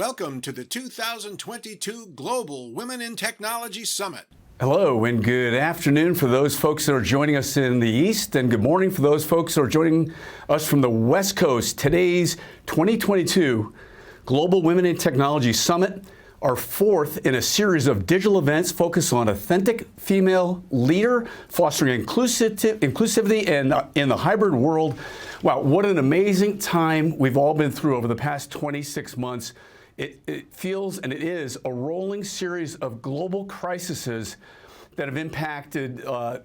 Welcome to the 2022 Global Women in Technology Summit. Hello and good afternoon for those folks that are joining us in the East, and good morning for those folks that are joining us from the West Coast. Today's 2022 Global Women in Technology Summit, our fourth in a series of digital events focused on authentic female leader, fostering inclusivity and in the hybrid world. Wow, what an amazing time we've all been through over the past 26 months. It feels, and it is, a rolling series of global crises that have impacted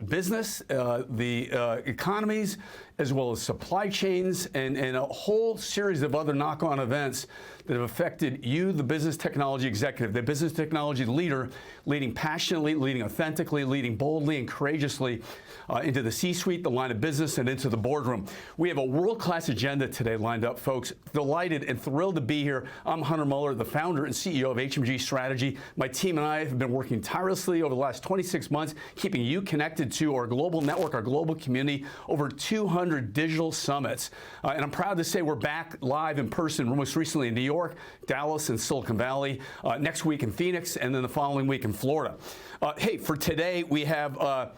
business, the economies, as well as supply chains, and a whole series of other knock-on events that have affected you, the business technology executive, the business technology leader, leading passionately, leading authentically, leading boldly and courageously into the C-suite, the line of business, and into the boardroom. We have a world-class agenda today lined up, folks. Delighted and thrilled to be here. I'm Hunter Muller, the founder and CEO of HMG Strategy. My team and I have been working tirelessly over the last 26 months, keeping you connected to our global network, our global community, over 200 digital summits. And I'm proud to say we're back live in person, most recently in New York, Dallas, and Silicon Valley, next week in Phoenix, and then the following week in Florida. Hey, for today, we have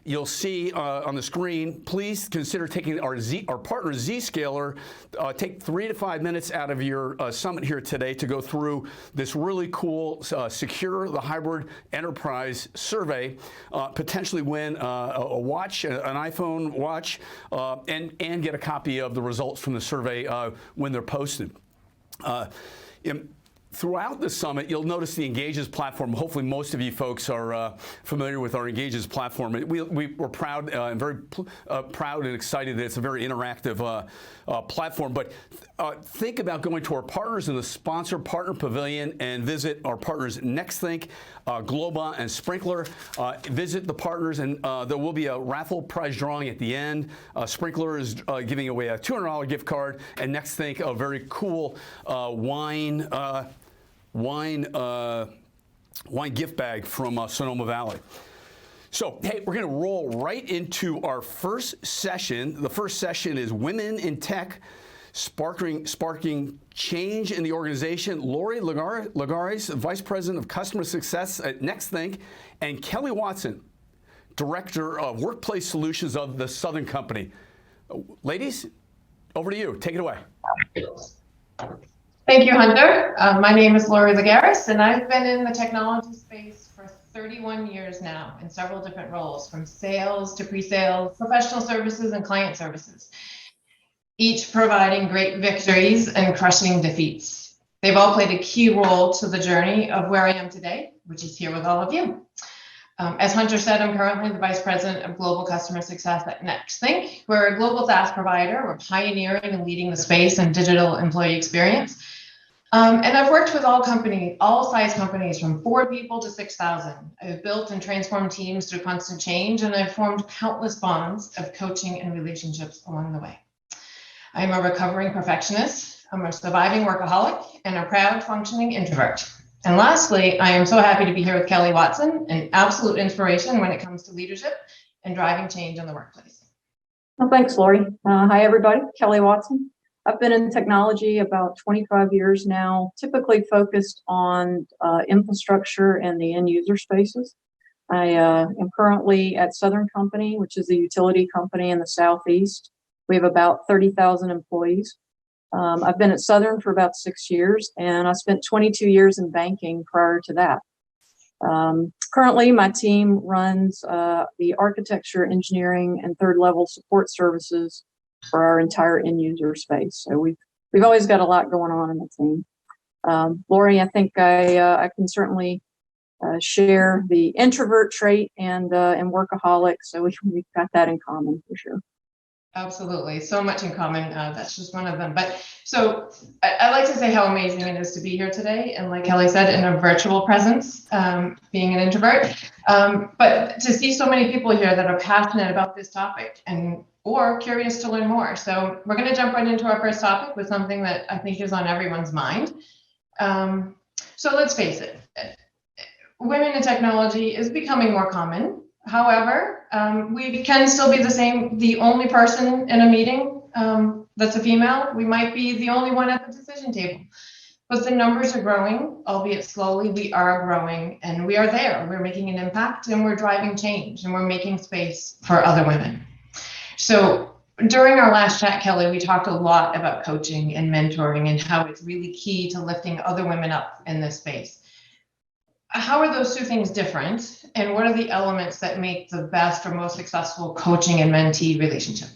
you'll see on the screen, please consider taking our partner Zscaler. Take 3 to 5 minutes out of your summit here today to go through this really cool Secure the Hybrid Enterprise survey, potentially win a watch, an iPhone watch, and get a copy of the results from the survey when they're posted. Throughout the summit, you'll notice the Engages platform. Hopefully, most of you folks are familiar with our Engages platform. We're proud and very proud and excited that it's a very interactive platform. But think about going to our partners in the sponsor partner pavilion and visit our partners NextThink, Globa, and Sprinkler. Visit the partners, and there will be a raffle prize drawing at the end. Sprinkler is giving away a $200 gift card, and NextThink a very cool wine gift bag from Sonoma Valley. So, hey, we're going to roll right into our first session. The first session is Women in Tech, Sparking Change in the Organization. Lori Lagares, Vice President of Customer Success at NextThink, and Kelly Watson, Director of Workplace Solutions of the Southern Company. Ladies, over to you. Take it away. Thank you, Hunter. My name is Lori Lagares, and I've been in the technology space for 31 years now in several different roles, from sales to pre-sales, professional services, and client services, each providing great victories and crushing defeats. They've all played a key role to the journey of where I am today, which is here with all of you. As Hunter said, I'm currently the Vice President of Global Customer Success at NextThink. We're a global SaaS provider. We're pioneering and leading the space in digital employee experience. And I've worked with all size companies from 4 people to 6,000. I've built and transformed teams through constant change, and I've formed countless bonds of coaching and relationships along the way. I'm a recovering perfectionist, I'm a surviving workaholic, and a proud functioning introvert. And lastly, I am so happy to be here with Kelly Watson, an absolute inspiration when it comes to leadership and driving change in the workplace. Well, thanks, Lori. Hi, everybody. Kelly Watson. I've been in technology about 25 years now, typically focused on infrastructure and the end user spaces. I am currently at Southern Company, which is a utility company in the Southeast. We have about 30,000 employees. I've been at Southern for about 6 years, and I spent 22 years in banking prior to that. Currently, my team runs the architecture, engineering, and third-level support services for our entire end user space. So we've always got a lot going on in the team. Lori, I think I can certainly share the introvert trait and workaholic. So we've got that in common for sure. Absolutely, so much in common. That's just one of them. But so I like to say how amazing it is to be here today, and like Kelly said, in a virtual presence, being an introvert. But to see so many people here that are passionate about this topic or curious to learn more. So we're going to jump right into our first topic with something that I think is on everyone's mind. So let's face it, women in technology is becoming more common. However, we can still be the only person in a meeting that's a female. We might be the only one at the decision table. But the numbers are growing, albeit slowly. We are growing, and we are there. We're making an impact, and we're driving change, and we're making space for other women. So during our last chat, Kelly, we talked a lot about coaching and mentoring and how it's really key to lifting other women up in this space. How are those two things different? And what are the elements that make the best or most successful coaching and mentee relationship?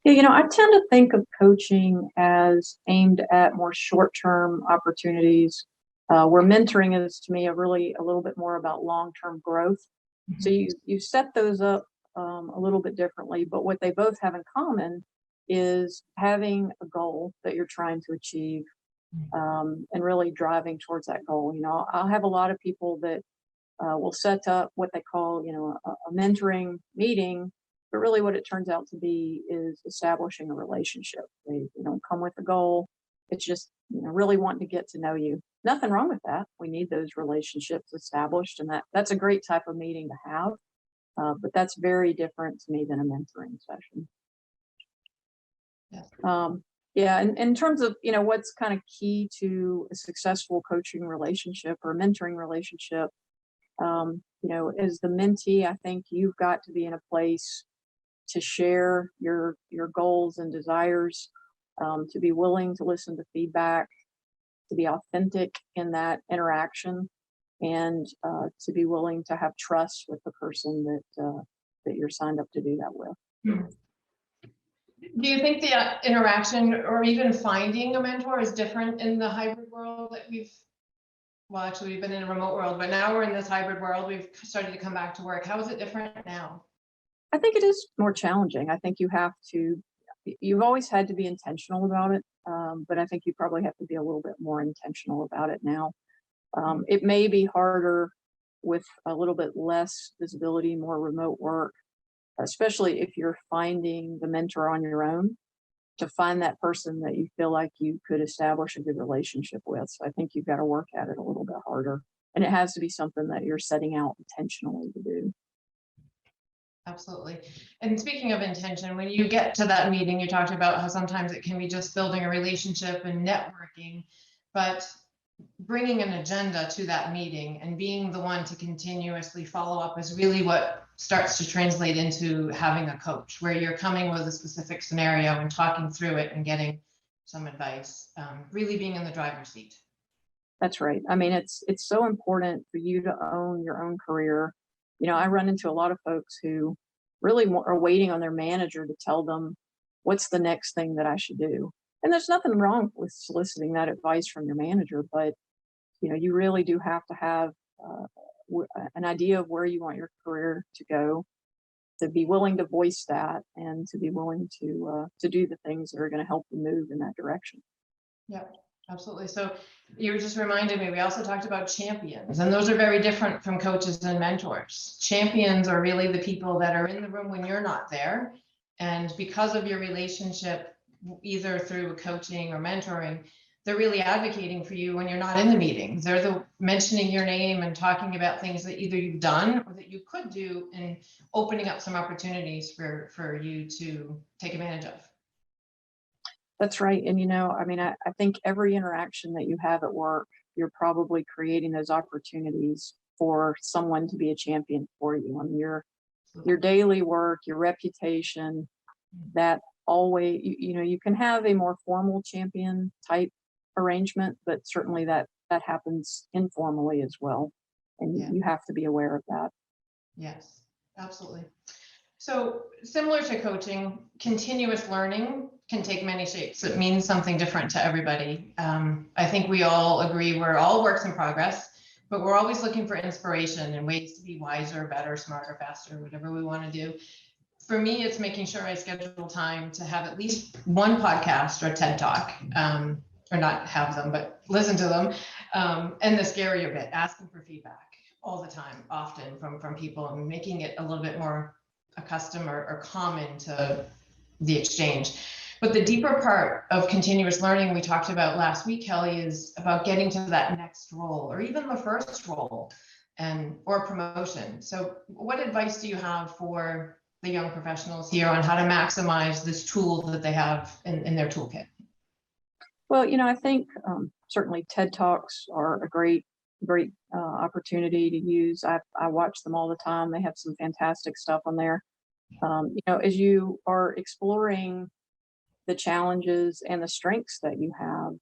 Yeah, I tend to think of coaching as aimed at more short-term opportunities, where mentoring is, to me, a little bit more about long-term growth. Mm-hmm. So you set those up a little bit differently, but what they both have in common is having a goal that you're trying to achieve, and really driving towards that goal. I'll have a lot of people that will set up what they call, a mentoring meeting, but really what it turns out to be is establishing a relationship. They don't come with a goal. It's just, really wanting to get to know you. Nothing wrong with that. We need those relationships established, and that's a great type of meeting to have. But that's very different to me than a mentoring session. Yeah, and in terms of, what's kind of key to a successful coaching relationship or mentoring relationship, as the mentee, I think you've got to be in a place to share your goals and desires, to be willing to listen to feedback, to be authentic in that interaction, and to be willing to have trust with the person that you're signed up to do that with. Hmm. Do you think the interaction or even finding a mentor is different in the hybrid world that we've been in a remote world, but now we're in this hybrid world. We've started to come back to work. How is it different now? I think it is more challenging. I think you've always had to be intentional about it, but I think you probably have to be a little bit more intentional about it now. It may be harder with a little bit less visibility, more remote work, especially if you're finding the mentor on your own, to find that person that you feel like you could establish a good relationship with. So I think you've got to work at it a little bit harder, and it has to be something that you're setting out intentionally to do. Absolutely. And speaking of intention, when you get to that meeting, you talked about how sometimes it can be just building a relationship and networking, but bringing an agenda to that meeting and being the one to continuously follow up is really what starts to translate into having a coach, where you're coming with a specific scenario and talking through it and getting some advice, really being in the driver's seat. That's right. I mean, it's so important for you to own your own career. I run into a lot of folks who really are waiting on their manager to tell them what's the next thing that I should do. And there's nothing wrong with soliciting that advice from your manager, but you really do have to have an idea of where you want your career to go, to be willing to voice that, and to be willing to do the things that are going to help you move in that direction. Yeah, absolutely. So you just reminded me, we also talked about champions, and those are very different from coaches and mentors. Champions are really the people that are in the room when you're not there. And because of your relationship, either through coaching or mentoring, they're really advocating for you when you're not in the meetings. They're mentioning your name and talking about things that either you've done or that you could do, and opening up some opportunities for you to take advantage of. That's right. And, I think every interaction that you have at work, you're probably creating those opportunities for someone to be a champion for you. I mean, your daily work, your reputation, that always, you can have a more formal champion type arrangement, but certainly that happens informally as well. And you have to be aware of that. Yes, absolutely. So similar to coaching, continuous learning can take many shapes. It means something different to everybody. I think we all agree we're all works in progress, but we're always looking for inspiration and ways to be wiser, better, smarter, faster, whatever we want to do. For me, it's making sure I schedule time to have at least one podcast or TED Talk, or not have them, but listen to them. And the scarier bit, asking for feedback all the time, often from people, and making it a little bit more accustomed or common to the exchange. But the deeper part of continuous learning we talked about last week, Kelly, is about getting to that next role, or even the first role, or promotion. So what advice do you have for the young professionals here on how to maximize this tool that they have in their toolkit? Well, I think certainly TED Talks are a great opportunity to use. I watch them all the time. They have some fantastic stuff on there. As you are exploring the challenges and the strengths that you have,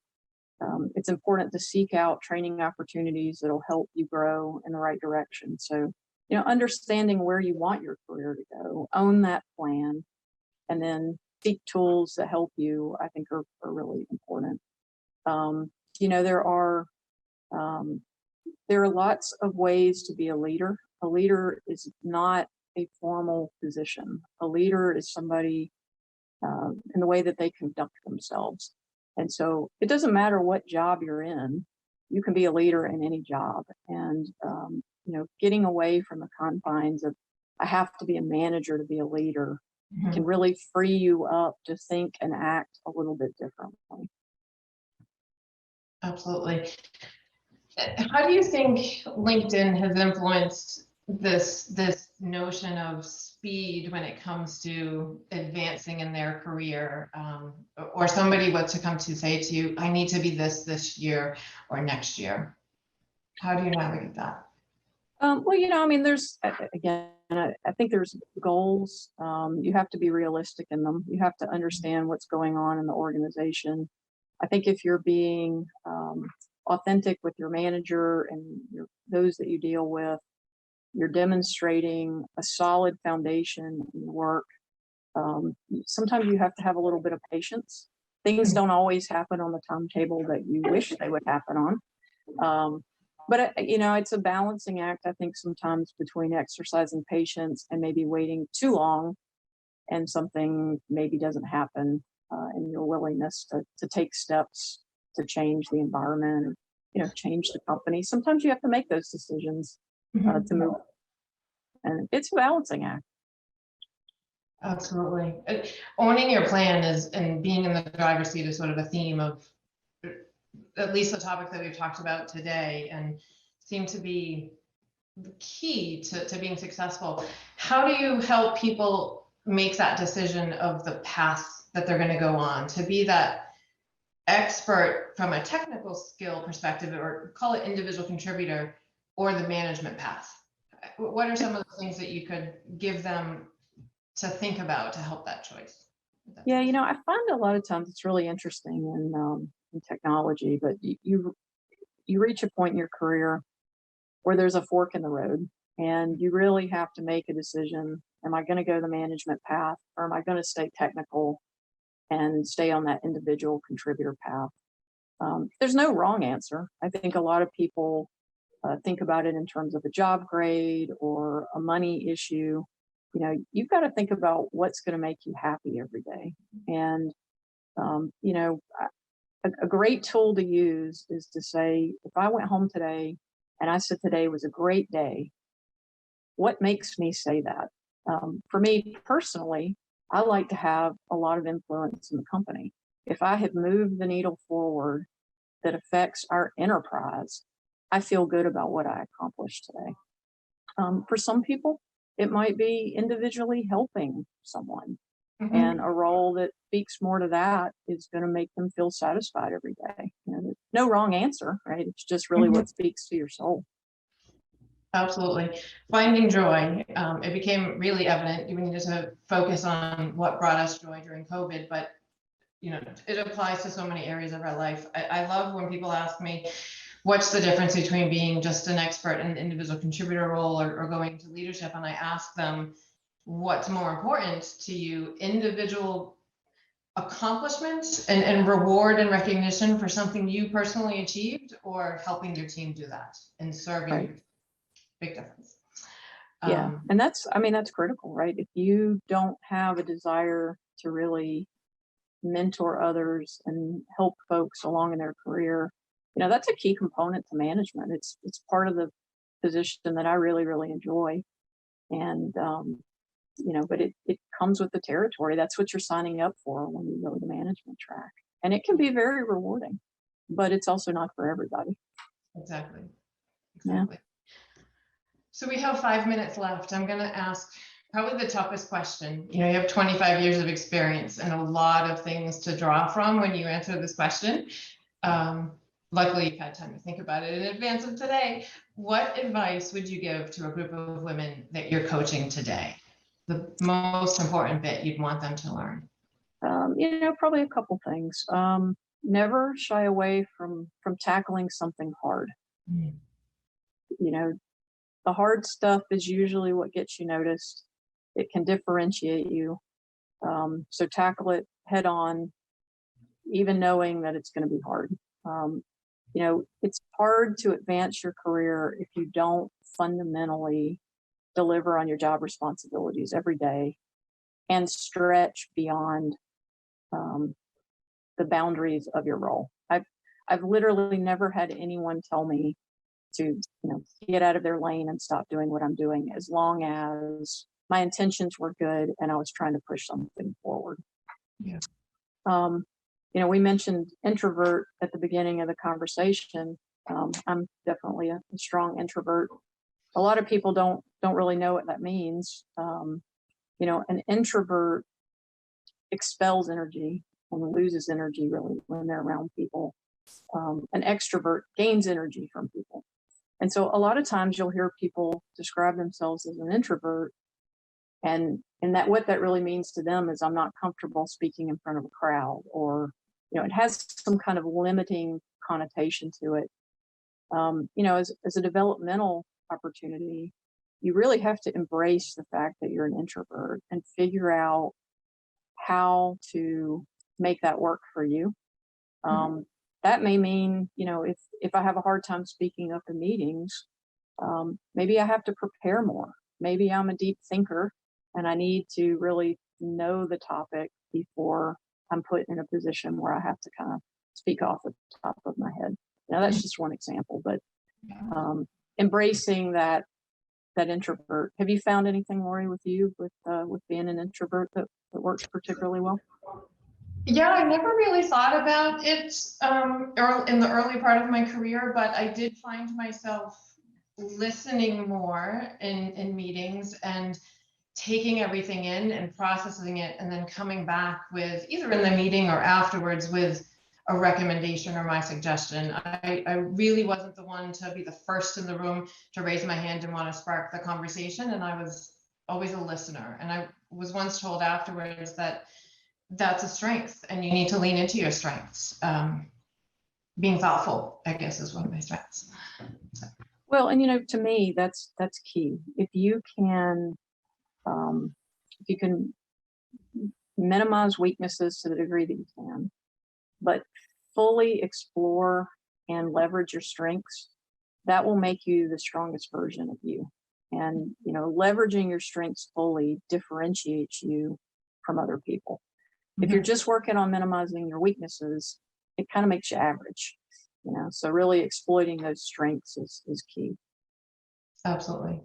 it's important to seek out training opportunities that'll help you grow in the right direction. So, understanding where you want your career to go, own that plan, and then seek tools that help you, I think are really important. There are lots of ways to be a leader. A leader is not a formal position. A leader is somebody in the way that they conduct themselves. And so it doesn't matter what job you're in, you can be a leader in any job. And, getting away from the confines of, I have to be a manager to be a leader, can really free you up to think and act a little bit differently. Absolutely. How do you think LinkedIn has influenced this notion of speed when it comes to advancing in their career, or somebody was to come to say to you, I need to be this year or next year? How do you navigate that? Well, there's, again, I think there's goals. You have to be realistic in them. You have to understand what's going on in the organization. I think if you're being authentic with your manager and those that you deal with, you're demonstrating a solid foundation in your work. Sometimes you have to have a little bit of patience. Things don't always happen on the timetable that you wish they would happen on. But it's a balancing act, I think, sometimes between exercising patience and maybe waiting too long and something maybe doesn't happen, and your willingness to take steps to change the environment, change the company. Sometimes you have to make those decisions to move. And it's a balancing act. Absolutely. Owning your plan and being in the driver's seat is sort of a theme of at least the topic that we've talked about today, and seem to be the key to being successful. How do you help people make that decision of the path that they're going to go on to be that expert from a technical skill perspective, or call it individual contributor, or the management path? What are some of the things that you could give them to think about to help that choice? Yeah, I find a lot of times it's really interesting in technology, but you reach a point in your career where there's a fork in the road, and you really have to make a decision. Am I going to go the management path, or am I going to stay technical and stay on that individual contributor path? There's no wrong answer. I think a lot of people think about it in terms of a job grade or a money issue. You've got to think about what's going to make you happy every day. And, a great tool to use is to say, if I went home today and I said today was a great day, what makes me say that? For me personally, I like to have a lot of influence in the company. If I have moved the needle forward that affects our enterprise, I feel good about what I accomplished today. For some people, it might be individually helping someone, and a role that speaks more to that is going to make them feel satisfied every day. There's no wrong answer, right? It's just really what speaks to your soul. Absolutely. Finding joy. It became really evident. We needed to focus on what brought us joy during COVID, but it applies to so many areas of our life. I love when people ask me, what's the difference between being just an expert in an individual contributor role or going to leadership? And I ask them, what's more important to you, individual accomplishments and reward and recognition for something you personally achieved, or helping your team do that and serving? Right. Big difference. Yeah. And that's critical, right? If you don't have a desire to really mentor others and help folks along in their career, that's a key component to management. It's part of the position that I really, really enjoy. And, but it comes with the territory. That's what you're signing up for when you go the management track. And it can be very rewarding, but it's also not for everybody. Exactly. Yeah. So we have 5 minutes left. I'm going to ask Probably the toughest question. You have 25 years of experience and a lot of things to draw from when you answer this question. Luckily, you've had time to think about it in advance of today. What advice would you give to a group of women that you're coaching today? The most important bit you'd want them to learn? Probably a couple things. Never shy away from tackling something hard. Mm. The hard stuff is usually what gets you noticed. It can differentiate you. So tackle it head on, even knowing that it's going to be hard. It's hard to advance your career if you don't fundamentally deliver on your job responsibilities every day and stretch beyond the boundaries of your role. I've literally never had anyone tell me to get out of their lane and stop doing what I'm doing, as long as my intentions were good and I was trying to push something forward. Yeah. We mentioned introvert at the beginning of the conversation. I'm definitely a strong introvert. A lot of people don't really know what that means. An introvert expels energy and loses energy really when they're around people. An extrovert gains energy from people. And so a lot of times you'll hear people describe themselves as an introvert, and that what that really means to them is, I'm not comfortable speaking in front of a crowd, or it has some kind of limiting connotation to it. As a developmental opportunity, you really have to embrace the fact that you're an introvert and figure out how to make that work for you. That may mean, if I have a hard time speaking up in meetings, maybe I have to prepare more. Maybe I'm a deep thinker and I need to really know the topic before I'm put in a position where I have to kind of speak off the top of my head. That's just one example, but embracing that introvert. Have you found anything, Lori, with you with being an introvert that works particularly well? Yeah, I never really thought about it in the early part of my career, but I did find myself listening more in meetings and taking everything in and processing it, and then coming back with, either in the meeting or afterwards, with a recommendation or my suggestion. I really wasn't the one to be the first in the room to raise my hand and want to spark the conversation, and I was always a listener. And I was once told afterwards that that's a strength and you need to lean into your strengths. Being thoughtful, I guess, is one of my strengths. So. Well, and to me, that's key. If you can minimize weaknesses to the degree that you can, but fully explore and leverage your strengths, that will make you the strongest version of you. And leveraging your strengths fully differentiates you from other people. If you're just working on minimizing your weaknesses, it kind of makes you average, so really exploiting those strengths is key. Absolutely.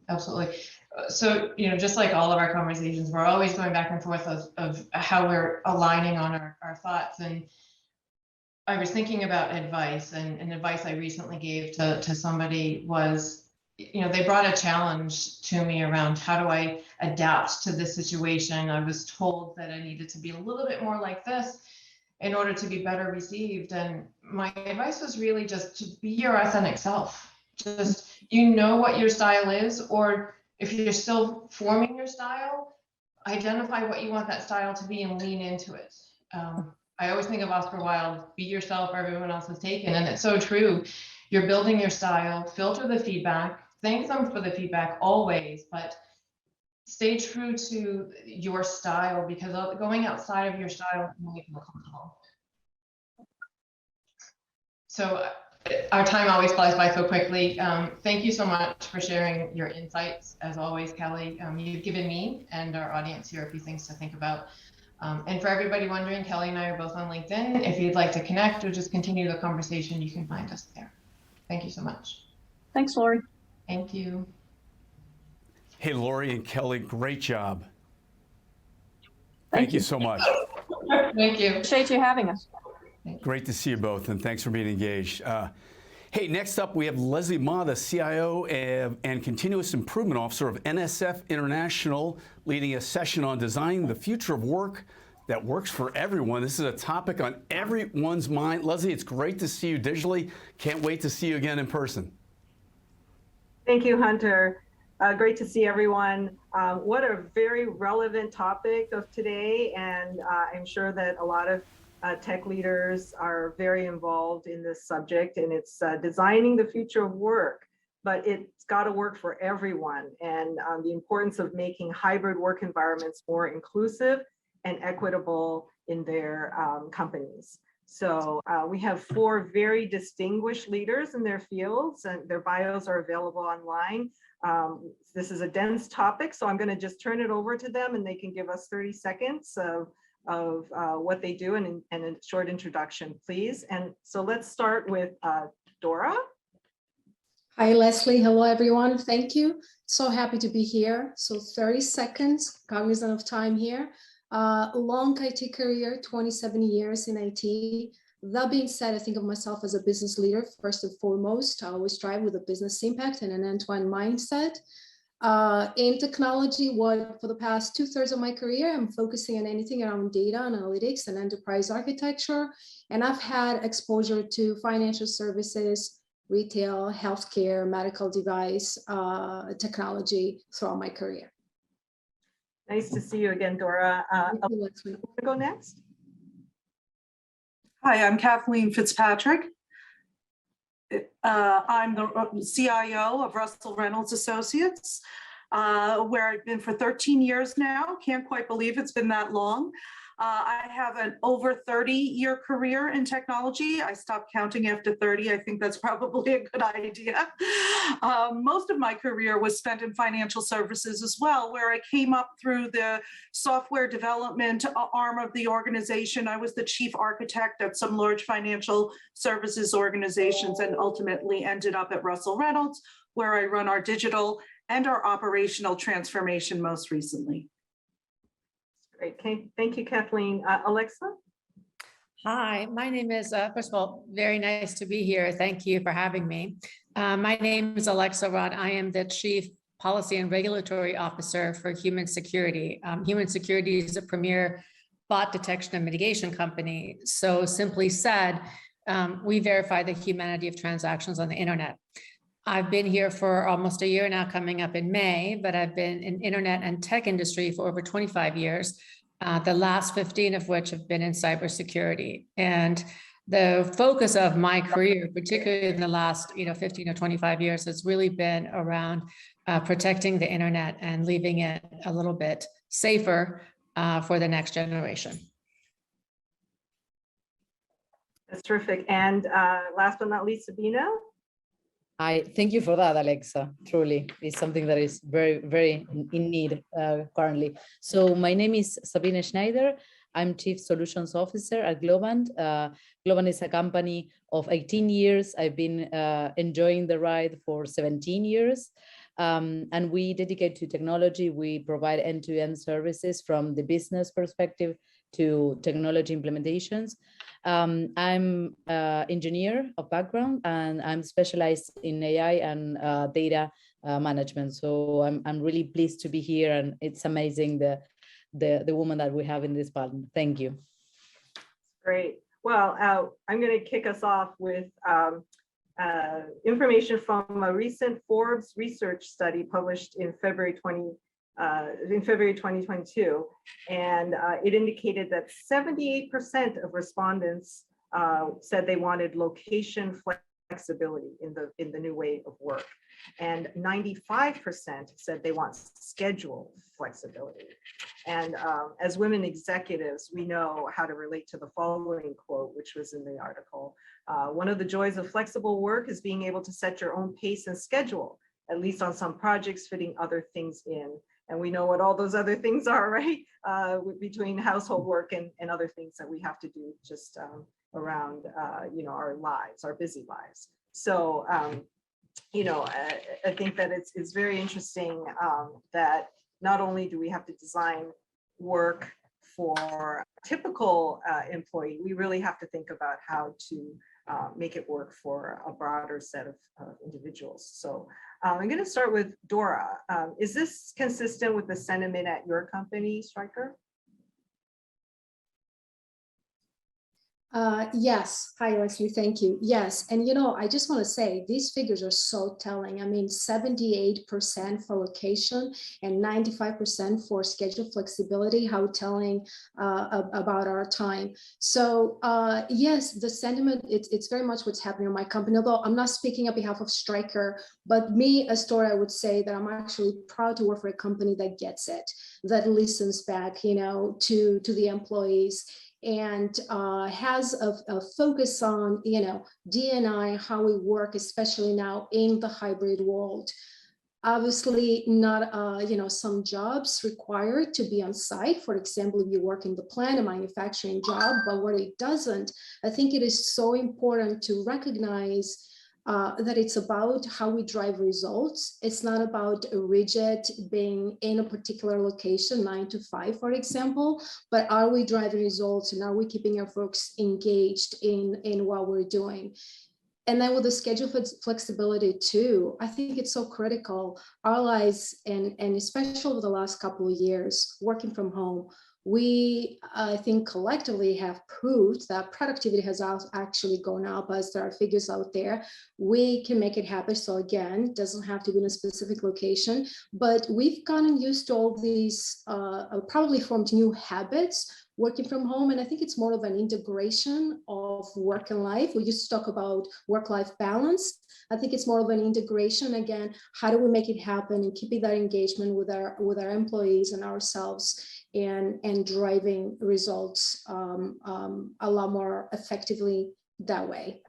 So, just like all of our conversations, we're always going back and forth of how we're aligning on our thoughts. And I was thinking about advice, and advice I recently gave to somebody was, they brought a challenge to me around, how do I adapt to this situation? I was told that I needed to be a little bit more like this in order to be better received. And my advice was really just to be your authentic self. Just, what your style is, or if you're still forming your style, identify what you want that style to be and lean into it. I always think of Oscar Wilde, be yourself, everyone else is taken. And it's so true. You're building your style, filter the feedback, thank them for the feedback always, but stay true to your style, because going outside of your style can make you uncomfortable. So our time always flies by so quickly. Thank you so much for sharing your insights. As always, Kelly, you've given me and our audience here a few things to think about. And for everybody wondering, Kelly and I are both on LinkedIn. If you'd like to connect or just continue the conversation, you can find us there. Thank you so much. Thanks, Lori. Thank you. Hey, Lori and Kelly, great job. Thank you so much. Thank you. Appreciate you having us. Great to see you both, and thanks for being engaged. Hey, next up we have Leslie Ma, the CIO and Continuous Improvement Officer of NSF International, leading a session on designing the future of work that works for everyone. This is a topic on everyone's mind. Leslie, it's great to see you digitally. Can't wait to see you again in person. Thank you, Hunter. Great to see everyone. What a very relevant topic of today, and I'm sure that a lot of tech leaders are very involved in this subject, and it's designing the future of work, but it's got to work for everyone, and the importance of making hybrid work environments more inclusive and equitable in their companies. So we have 4 very distinguished leaders in their fields, and their bios are available online. This is a dense topic, so I'm going to just turn it over to them, and they can give us 30 seconds of what they do and a short introduction, please. And so let's start with Dora. Hi, Leslie. Hello, everyone. Thank you. So happy to be here. So 30 seconds, cognizant of time here. Long IT career, 27 years in IT. That being said, I think of myself as a business leader, first and foremost. I always strive with a business impact and an end-to-end mindset. In technology, for the past 2/3 of my career, I'm focusing on anything around data analytics and enterprise architecture. And I've had exposure to financial services, retail, healthcare, medical device, technology throughout my career. Nice to see you again, Dora. Go next. Hi, I'm Kathleen Fitzpatrick. I'm the CIO of Russell Reynolds Associates, where I've been for 13 years now. Can't quite believe it's been that long. I have an over 30-year career in technology. I stopped counting after 30. I think that's probably a good idea. Most of my career was spent in financial services as well, where I came up through the software development arm of the organization. I was the chief architect at some large financial services organizations and ultimately ended up at Russell Reynolds, where I run our digital and our operational transformation most recently. Great. Okay. Thank you, Kathleen. Alexa? Hi, my name is, first of all, very nice to be here. Thank you for having me. My name is Alexa Rod. I am the Chief Policy and Regulatory Officer for Human Security. Human Security is a premier bot detection and mitigation company. So simply said, we verify the humanity of transactions on the internet. I've been here for almost a year now, coming up in May, but I've been in internet and tech industry for over 25 years, the last 15 of which have been in cybersecurity. And the focus of my career, particularly in the last 15 or 25 years, has really been around protecting the internet and leaving it a little bit safer for the next generation. That's terrific. And last but not least, Sabina? Thank you for that, Alexa. Truly, it's something that is very, very in need currently. So my name is Sabine Schneider. I'm Chief Solutions Officer at Globant. Globant is a company of 18 years. I've been enjoying the ride for 17 years. And we dedicate to technology. We provide end-to-end services from the business perspective to technology implementations. I'm an engineer of background, and I'm specialized in AI and data management. So I'm really pleased to be here, and it's amazing the woman that we have in this panel. Thank you. Great. Well, I'm going to kick us off with information from a recent Forbes research study published in February 2022, and it indicated that 78% of respondents said they wanted location flexibility in the new way of work, and 95% said they want schedule flexibility. And as women executives, we know how to relate to the following quote, which was in the article. One of the joys of flexible work is being able to set your own pace and schedule, at least on some projects, fitting other things in. And we know what all those other things are, right? Between household work and other things that we have to do just around, our lives, our busy lives. So, I think that it's very interesting that not only do we have to design work for a typical employee, we really have to think about how to make it work for a broader set of individuals. So I'm going to start with Dora. Is this consistent with the sentiment at your company, Stryker? Yes. Hi, Leslie. Thank you. Yes. And, I just want to say these figures are so telling. I mean, 78% for location and 95% for schedule flexibility, how telling about our time. So yes, the sentiment, it's very much what's happening in my company, although I'm not speaking on behalf of Stryker, but me, as Dora, I would say that I'm actually proud to work for a company that gets it, that listens back, to the employees, and has a focus on, D&I, how we work, especially now in the hybrid world. Obviously, not, some jobs require to be on site. For example, if you work in the plant, a manufacturing job, but what it doesn't, I think it is so important to recognize that it's about how we drive results. It's not about a rigid being in a particular location, 9 to 5, for example, but are we driving results and are we keeping our folks engaged in what we're doing? And then with the schedule flexibility too, I think it's so critical. Our lives, and especially over the last couple of years, working from home, we, I think, collectively have proved that productivity has actually gone up, as there are figures out there. We can make it happen. So again, it doesn't have to be in a specific location, but we've gotten used to all these, probably formed new habits working from home. And I think it's more of an integration of work and life. We used to talk about work-life balance. I think it's more of an integration. Again, how do we make it happen and keeping that engagement with our employees and ourselves, and driving results a lot more effectively that way.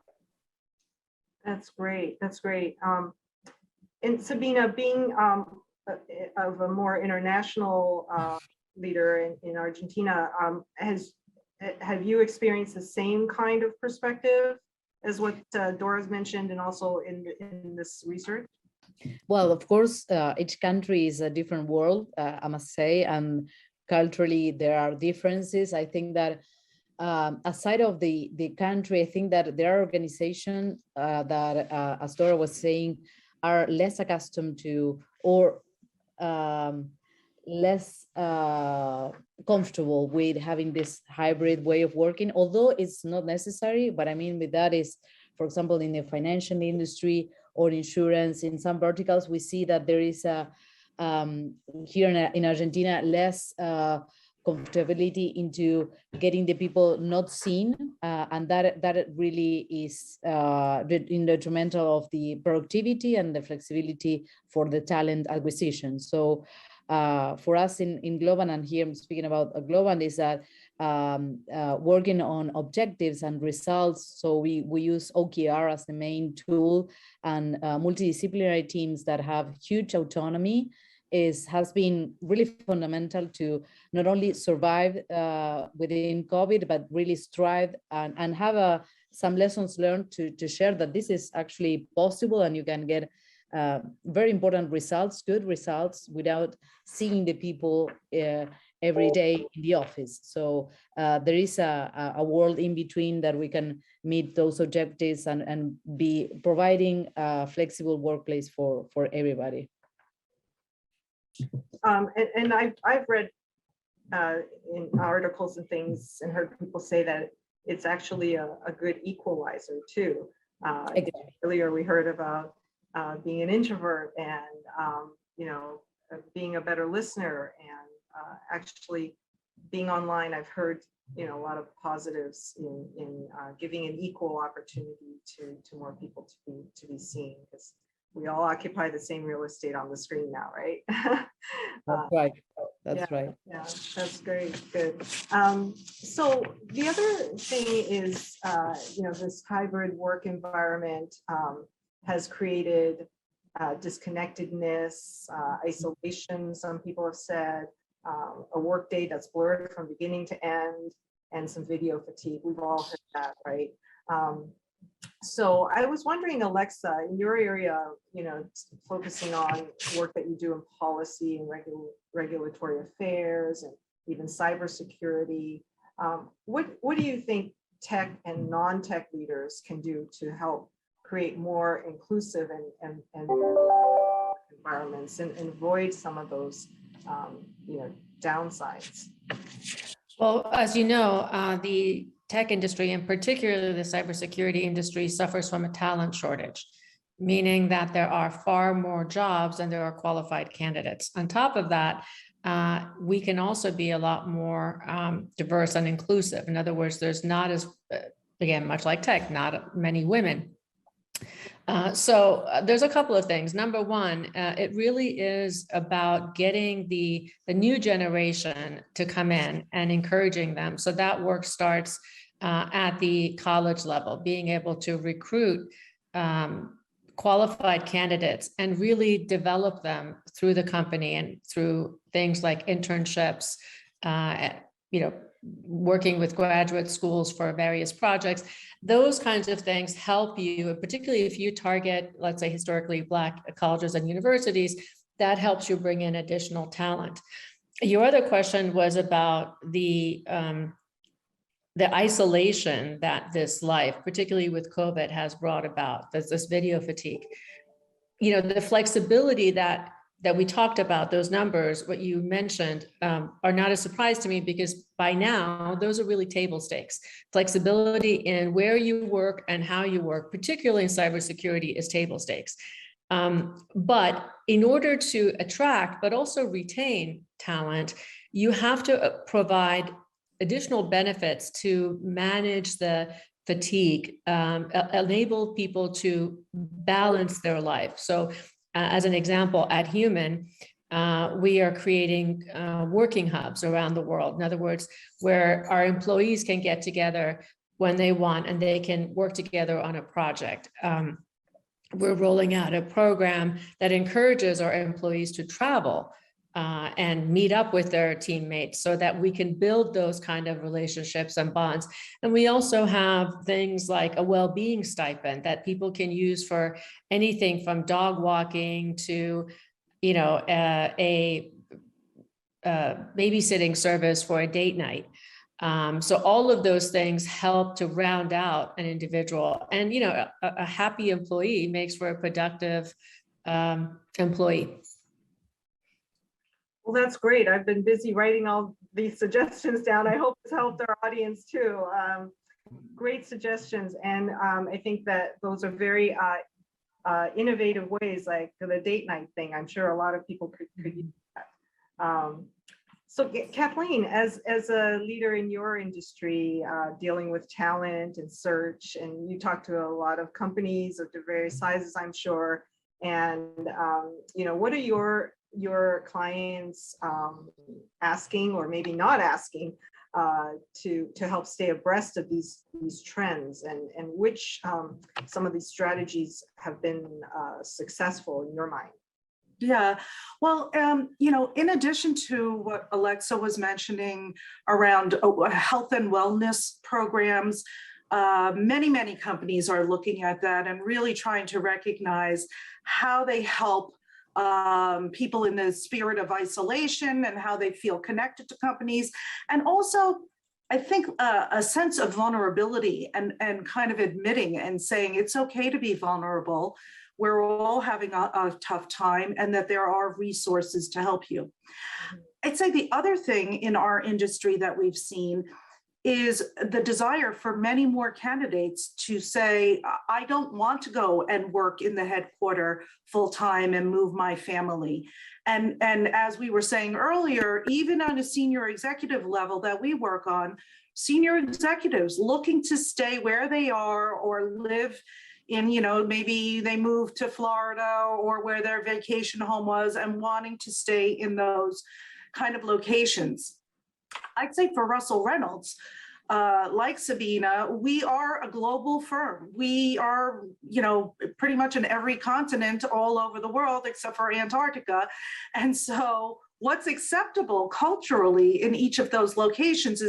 That's great. That's great. And Sabina, being of a more international leader in Argentina, have you experienced the same kind of perspective as what Dora's mentioned, and also in this research? Well, of course, each country is a different world, I must say, and culturally there are differences. I think that aside of the country, I think that there are organizations that, as Dora was saying, are less accustomed to, or less comfortable with having this hybrid way of working, although it's not necessary. But I mean with that is, for example, in the financial industry or insurance, in some verticals, we see that there is a here in Argentina less comfortability into getting the people not seen, and that really is detrimental of the productivity and the flexibility for the talent acquisition. So for us in Globant, and here I'm speaking about Globant, is that working on objectives and results. So we use OKR as the main tool, and multidisciplinary teams that have huge autonomy has been really fundamental to not only survive within COVID, but really strive and have some lessons learned to share that this is actually possible, and you can get very important results, good results, without seeing the people every day in the office. So there is a world in between that we can meet those objectives and be providing a flexible workplace for everybody. And I've read in articles and things and heard people say that it's actually a good equalizer too. Exactly. Earlier we heard about being an introvert and being a better listener, and actually being online. I've heard a lot of positives in giving an equal opportunity to more people to be seen, because we all occupy the same real estate on the screen now, right? That's right. That's right. Yeah, that's great. Good. So the other thing is, this hybrid work environment has created disconnectedness, isolation, some people have said, a workday that's blurred from beginning to end, and some video fatigue. We've all heard that, right? So I was wondering, Alexa, in your area, focusing on work that you do in policy and regulatory affairs and even cybersecurity, what do you think tech and non-tech leaders can do to help create more inclusive and environments and avoid some of those downsides? Well, as you know, the tech industry, and particularly the cybersecurity industry, suffers from a talent shortage, meaning that there are far more jobs than there are qualified candidates. On top of that, we can also be a lot more diverse and inclusive. In other words, there's not as, again, much like tech, not many women. So there's a couple of things. Number one, it really is about getting the new generation to come in and encouraging them. So that work starts at the college level, being able to recruit qualified candidates and really develop them through the company and through things like internships, working with graduate schools for various projects. Those kinds of things help you, particularly if you target, let's say, historically Black colleges and universities, that helps you bring in additional talent. Your other question was about the isolation that this life, particularly with COVID, has brought about. There's this video fatigue. The flexibility that we talked about, those numbers, what you mentioned, are not a surprise to me, because by now, those are really table stakes. Flexibility in where you work and how you work, particularly in cybersecurity, is table stakes. But in order to attract, but also retain talent, you have to provide additional benefits to manage the fatigue, enable people to balance their life. So as an example, at Human, we are creating working hubs around the world. In other words, where our employees can get together when they want and they can work together on a project. We're rolling out a program that encourages our employees to travel and meet up with their teammates so that we can build those kind of relationships and bonds. And we also have things like a well-being stipend that people can use for anything from dog walking to, a babysitting service for a date night. So all of those things help to round out an individual. And, a happy employee makes for a productive employee. Well, that's great. I've been busy writing all these suggestions down. I hope it's helped our audience too. Great suggestions. And I think that those are very innovative ways, like the date night thing. I'm sure a lot of people could use that. So Kathleen, as a leader in your industry, dealing with talent and search, and you talk to a lot of companies of various sizes, I'm sure. And, what are your clients asking, or maybe not asking, to help stay abreast of these trends, and which some of these strategies have been successful in your mind? Yeah, well, in addition to what Alexa was mentioning around health and wellness programs, many companies are looking at that and really trying to recognize how they help people in the spirit of isolation and how they feel connected to companies. And also, I think a sense of vulnerability and kind of admitting and saying it's okay to be vulnerable. We're all having a tough time, and that there are resources to help you. I'd say the other thing in our industry that we've seen is the desire for many more candidates to say, I don't want to go and work in the headquarters full time and move my family. And as we were saying earlier, even on a senior executive level that we work on, senior executives looking to stay where they are or live in, maybe they moved to Florida or where their vacation home was and wanting to stay in those kind of locations. I'd say for Russell Reynolds, like Sabina, we are a global firm. We are, pretty much in every continent all over the world except for Antarctica. And so what's acceptable culturally in each of those locations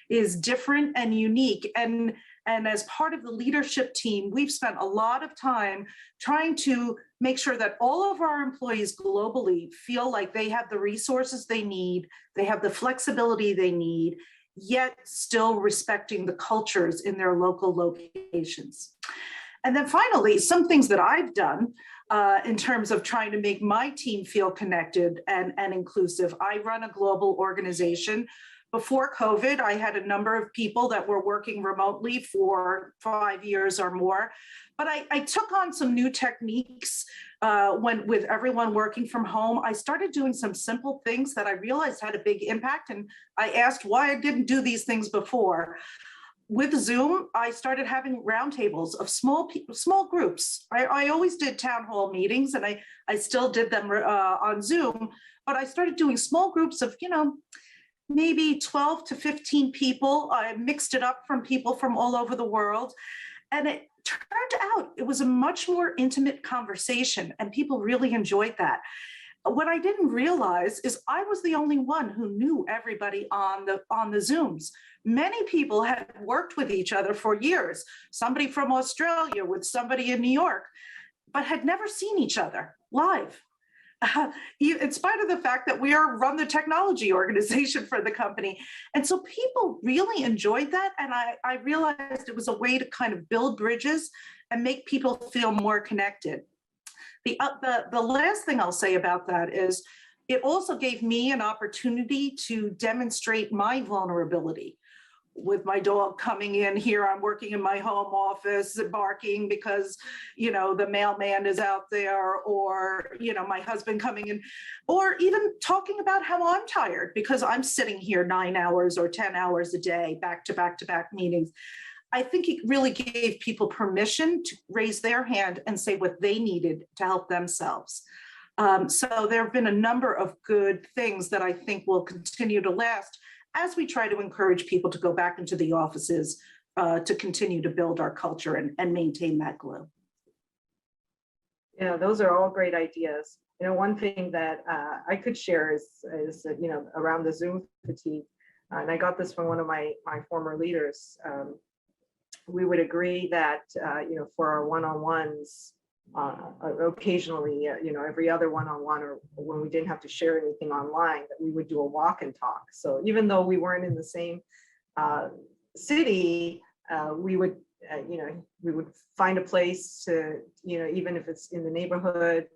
is different and unique. And as part of the leadership team, we've spent a lot of time trying to make sure that all of our employees globally feel like they have the resources they need, they have the flexibility they need, yet still respecting the cultures in their local locations. And then finally, some things that I've done in terms of trying to make my team feel connected and inclusive. I run a global organization. Before COVID, I had a number of people that were working remotely for 5 years or more, but I took on some new techniques with everyone working from home. I started doing some simple things that I realized had a big impact, and I asked why I didn't do these things before. With Zoom, I started having roundtables of small groups. I always did town hall meetings, and I still did them on Zoom, but I started doing small groups of, maybe 12 to 15 people. I mixed it up from people from all over the world. And it turned out it was a much more intimate conversation, and people really enjoyed that. What I didn't realize is I was the only one who knew everybody on the Zooms. Many people had worked with each other for years, somebody from Australia with somebody in New York, but had never seen each other live. In spite of the fact that we run the technology organization for the company. And so people really enjoyed that. And I realized it was a way to kind of build bridges and make people feel more connected. The last thing I'll say about that is it also gave me an opportunity to demonstrate my vulnerability. With my dog coming in here, I'm working in my home office, barking because, the mailman is out there, or, my husband coming in, or even talking about how I'm tired because I'm sitting here 9 hours or 10 hours a day, back to back to back meetings. I think it really gave people permission to raise their hand and say what they needed to help themselves. So there have been a number of good things that I think will continue to last as we try to encourage people to go back into the offices to continue to build our culture and maintain that glue. Yeah, those are all great ideas. One thing that I could share is around the Zoom fatigue, and I got this from one of my former leaders. We would agree that for our one-on-ones, occasionally, every other one-on-one, or when we didn't have to share anything online, that we would do a walk and talk. So even though we weren't in the same city, we would find a place to, even if it's in the neighborhood,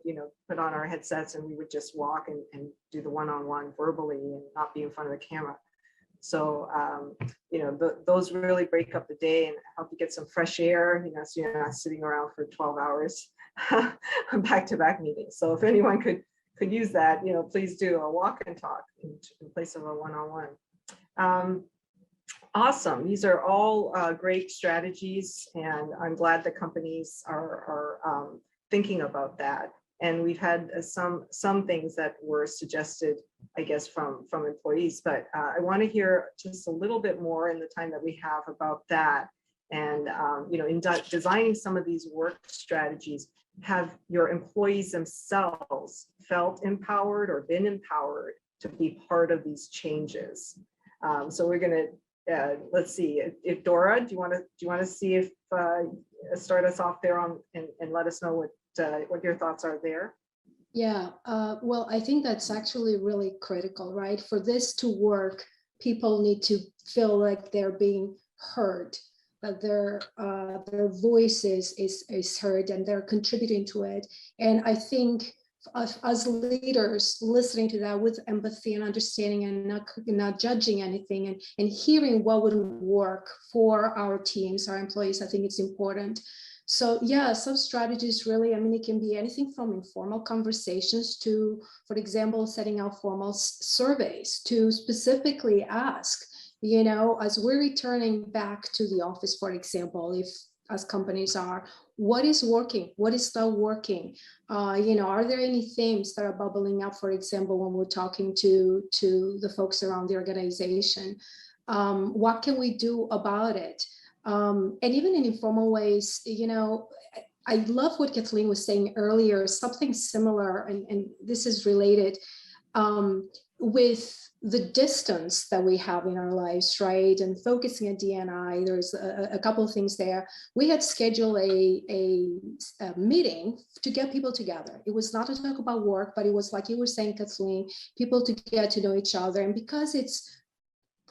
put on our headsets, and we would just walk and do the one-on-one verbally and not be in front of the camera. So, those really break up the day and help you get some fresh air, so you're not sitting around for 12 hours back-to-back meetings. So if anyone could use that, please do a walk and talk in place of a one-on-one. Awesome. These are all great strategies, and I'm glad the companies are thinking about that. And we've had some things that were suggested, I guess, from employees, but I want to hear just a little bit more in the time that we have about that. And in designing some of these work strategies, have your employees themselves felt empowered or been empowered to be part of these changes? So we're going to let's see. If Dora, do you want to see if start us off there and let us know what your thoughts are there? Yeah, well, I think that's actually really critical, right? For this to work, people need to feel like they're being heard, that their voices is heard, and they're contributing to it. And I think as leaders, listening to that with empathy and understanding, and not judging anything, and hearing what would work for our teams, our employees, I think it's important. So yeah, some strategies really, it can be anything from informal conversations to, for example, setting out formal surveys to specifically ask, as we're returning back to the office, for example, if as companies are, what is working? What is not working? Are there any themes that are bubbling up, for example, when we're talking to the folks around the organization? What can we do about it? And even in informal ways, I love what Kathleen was saying earlier, something similar, and this is related with the distance that we have in our lives, right? And focusing on D&I, there's a couple of things there. We had scheduled a meeting to get people together. It was not to talk about work, but it was like you were saying, Kathleen, people to get to know each other. And because it's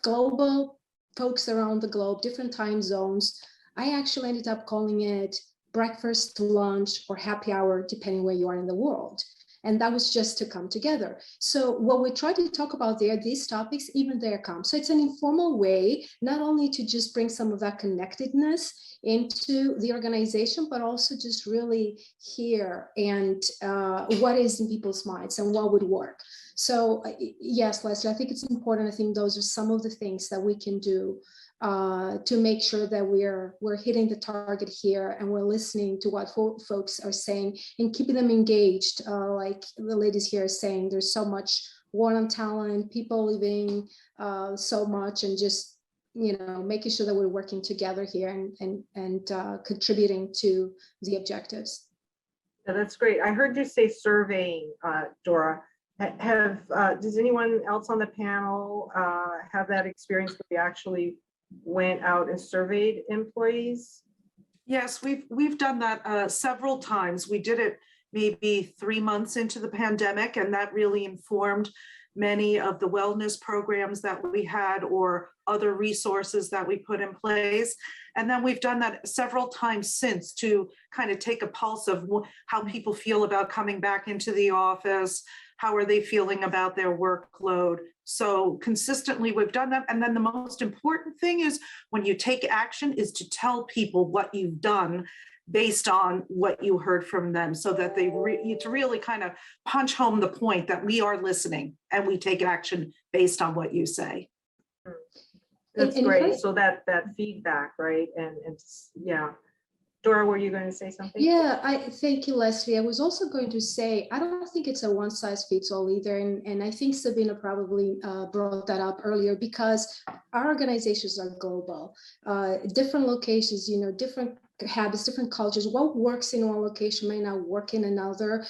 global folks around the globe, different time zones. I actually ended up calling it breakfast, lunch, or happy hour, depending where you are in the world. And that was just to come together. So what we try to talk about there, these topics, even there come. So it's an informal way, not only to just bring some of that connectedness into the organization, but also just really hear and what is in people's minds and what would work. So yes, Leslie, I think it's important. I think those are some of the things that we can do to make sure that we're hitting the target here and we're listening to what folks are saying and keeping them engaged. Like the ladies here are saying, there's so much war on talent, people leaving so much, and just making sure that we're working together here and contributing to the objectives. Yeah, that's great. I heard you say surveying, Dora. Does anyone else on the panel have that experience where we actually went out and surveyed employees? Yes, we've done that several times. We did it maybe 3 months into the pandemic, and that really informed many of the wellness programs that we had or other resources that we put in place. And then we've done that several times since to kind of take a pulse of how people feel about coming back into the office. How are they feeling about their workload? So consistently we've done that. And then the most important thing is when you take action is to tell people what you've done based on what you heard from them, so that they to really kind of punch home the point that we are listening and we take action based on what you say. That's great. So that feedback, right? And yeah. Dora, were you going to say something? Yeah, thank you, Leslie. I was also going to say, I don't think it's a one size fits all either. And I think Sabina probably brought that up earlier, because our organizations are global, different locations, different habits, different cultures. What works in one location may not work in another.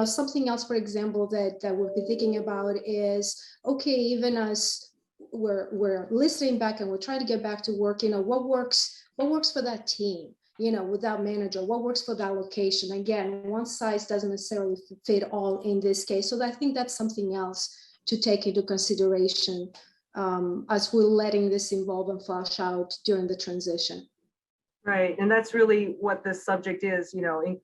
Something else, for example, that we've been thinking about is, okay, even as we're listening back and we're trying to get back to work, what works for that team? With that manager, what works for that location? Again, one size doesn't necessarily fit all in this case. So I think that's something else to take into consideration as we're letting this evolve and flesh out during the transition. Right, and that's really what this subject is,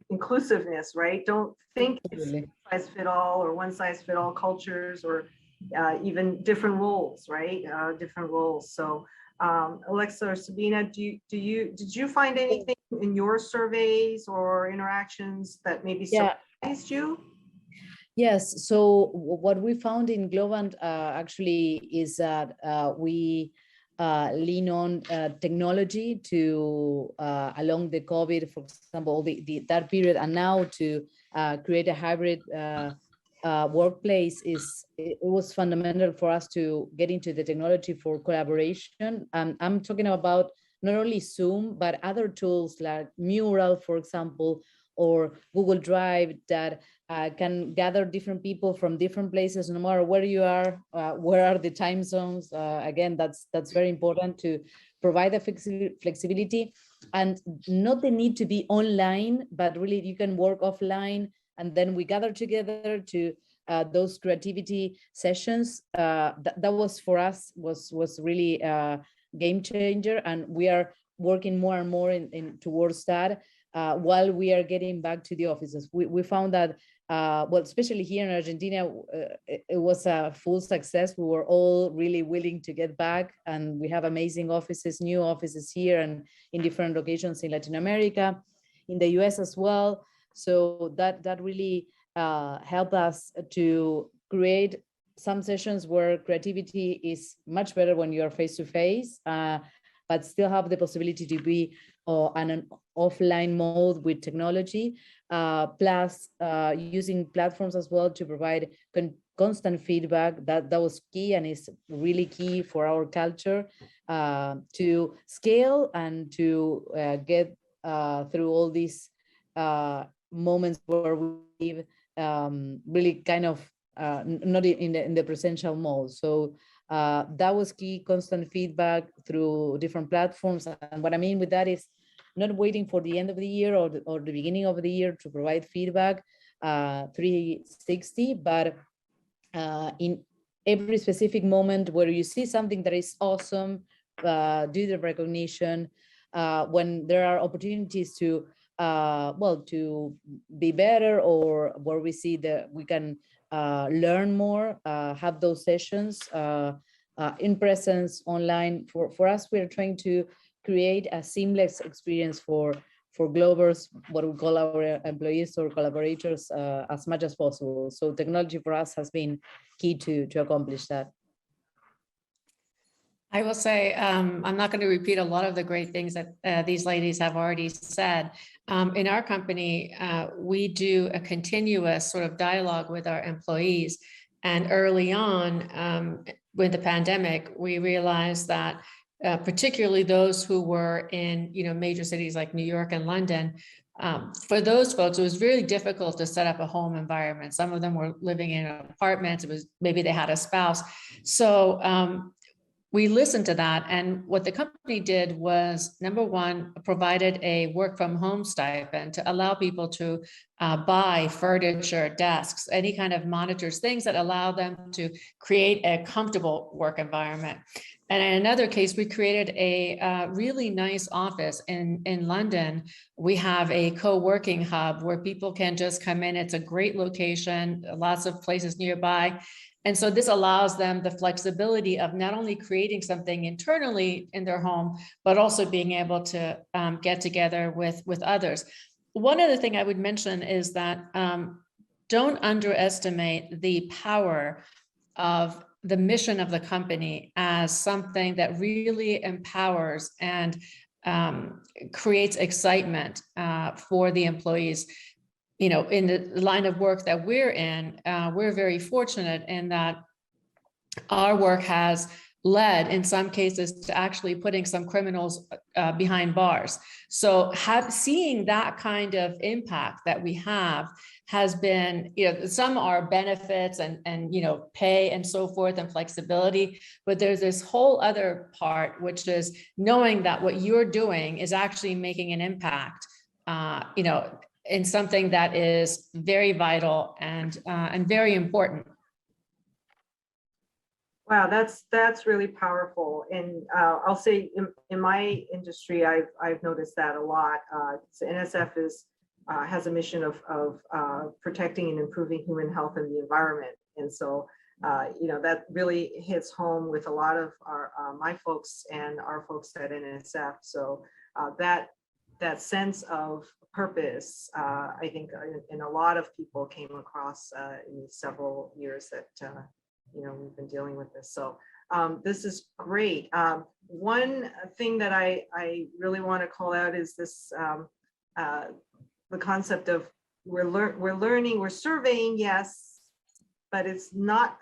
inclusiveness, right? Don't think it's one size fit all or one size fit all cultures or even different roles, right? Different roles. So Alexa or Sabina, did you find anything in your surveys or interactions that maybe surprised you? Yes. So what we found in Globant actually is that we lean on technology to along the COVID, for example, that period, and now to create a hybrid workplace. It was fundamental for us to get into the technology for collaboration. I'm talking about not only Zoom, but other tools like Mural, for example, or Google Drive that can gather different people from different places, no matter where you are, where are the time zones. Again, that's very important to provide the flexibility and not the need to be online, but really you can work offline. And then we gather together to those creativity sessions. That was for us was really a game changer, and we are working more and more in towards that while we are getting back to the offices. We found that well, especially here in Argentina, it was a full success. We were all really willing to get back, and we have amazing offices, new offices here and in different locations in Latin America, in the US as well. So that really helped us to create some sessions where creativity is much better when you are face to face, but still have the possibility to be on an offline mode with technology, plus using platforms as well to provide constant feedback. That was key and is really key for our culture to scale and to get through all these moments where we live really kind of not in the presential mode. So that was key, constant feedback through different platforms. And what I mean with that is not waiting for the end of the year or the beginning of the year to provide feedback 360, but in every specific moment where you see something that is awesome do the recognition, when there are opportunities to to be better, or where we see that we can learn more, have those sessions in presence, online. For us, we're trying to create a seamless experience for Globers, what we call our employees or collaborators, as much as possible. So technology for us has been key to accomplish that. I will say, I'm not going to repeat a lot of the great things that these ladies have already said. In our company, we do a continuous sort of dialogue with our employees. And early on, with the pandemic, we realized that particularly those who were in major cities like New York and London, for those folks, it was really difficult to set up a home environment. Some of them were living in apartments. It was maybe they had a spouse. So we listened to that, and what the company did was, number one, provided a work from home stipend to allow people to buy furniture, desks, any kind of monitors, things that allow them to create a comfortable work environment. And in another case, we created a really nice office in London. We have a co-working hub where people can just come in. It's a great location, lots of places nearby. And so this allows them the flexibility of not only creating something internally in their home, but also being able to get together with others. One other thing I would mention is that don't underestimate the power of the mission of the company as something that really empowers and creates excitement for the employees. In the line of work that we're in, we're very fortunate in that our work has led in some cases to actually putting some criminals behind bars. So seeing that kind of impact that we have has been, some are benefits and pay and so forth and flexibility, but there's this whole other part, which is knowing that what you're doing is actually making an impact, in something that is very vital and very important. Wow, that's really powerful. And I'll say in my industry, I've noticed that a lot. So NSF has a mission of protecting and improving human health and the environment. And so, that really hits home with a lot of my folks and our folks at NSF. So that sense of purpose, I think, in a lot of people came across in several years that we've been dealing with this. So this is great. One thing that I really want to call out is this, the concept of we're learning, we're surveying, yes, but it's not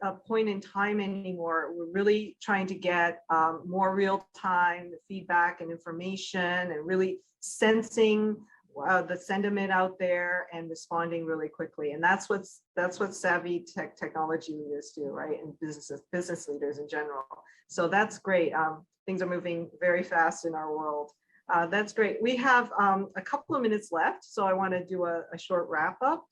a point in time anymore. We're really trying to get more real-time feedback and information, and really sensing the sentiment out there and responding really quickly. And that's what savvy technology leaders do, right? And business leaders in general. So that's great. Things are moving very fast in our world. That's great. We have a couple of minutes left, so I want to do a short wrap up.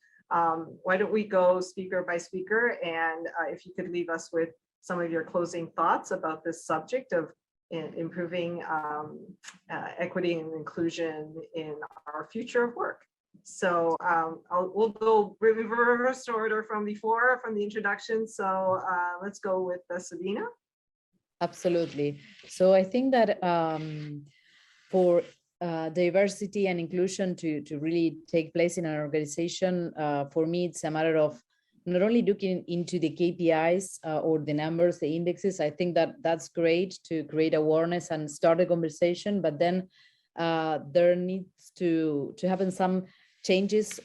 Why don't we go speaker by speaker, and if you could leave us with some of your closing thoughts about this subject of improving equity and inclusion in our future of work. So we'll go reverse order from before, from the introduction. So let's go with Sabina. Absolutely. So I think that for diversity and inclusion to really take place in an organization, for me, it's a matter of not only looking into the KPIs or the numbers, the indexes. I think that that's great to create awareness and start a conversation, but then there needs to happen some changes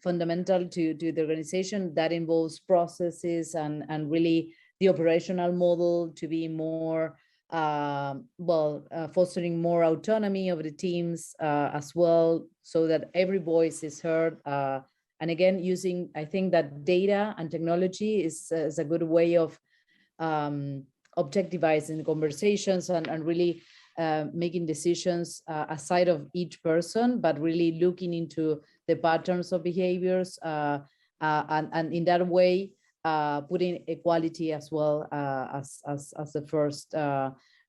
fundamental to the organization that involves processes and really the operational model to be more fostering more autonomy of the teams as well, so that every voice is heard. And again, using, I think that data and technology is a good way of objectivizing conversations and really making decisions aside of each person, but really looking into the patterns of behaviors. And in that way, putting equality as well as the first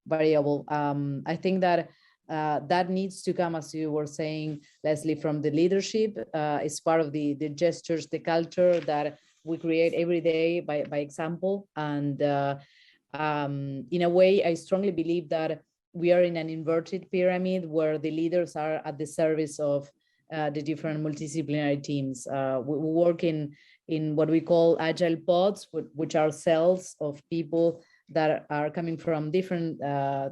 variable. I think that that needs to come, as you were saying, Leslie, from the leadership. It's part of the gestures, the culture that we create every day by example. And in a way, I strongly believe that we are in an inverted pyramid where the leaders are at the service of the different multidisciplinary teams. We work in what we call agile pods, which are cells of people that are coming from different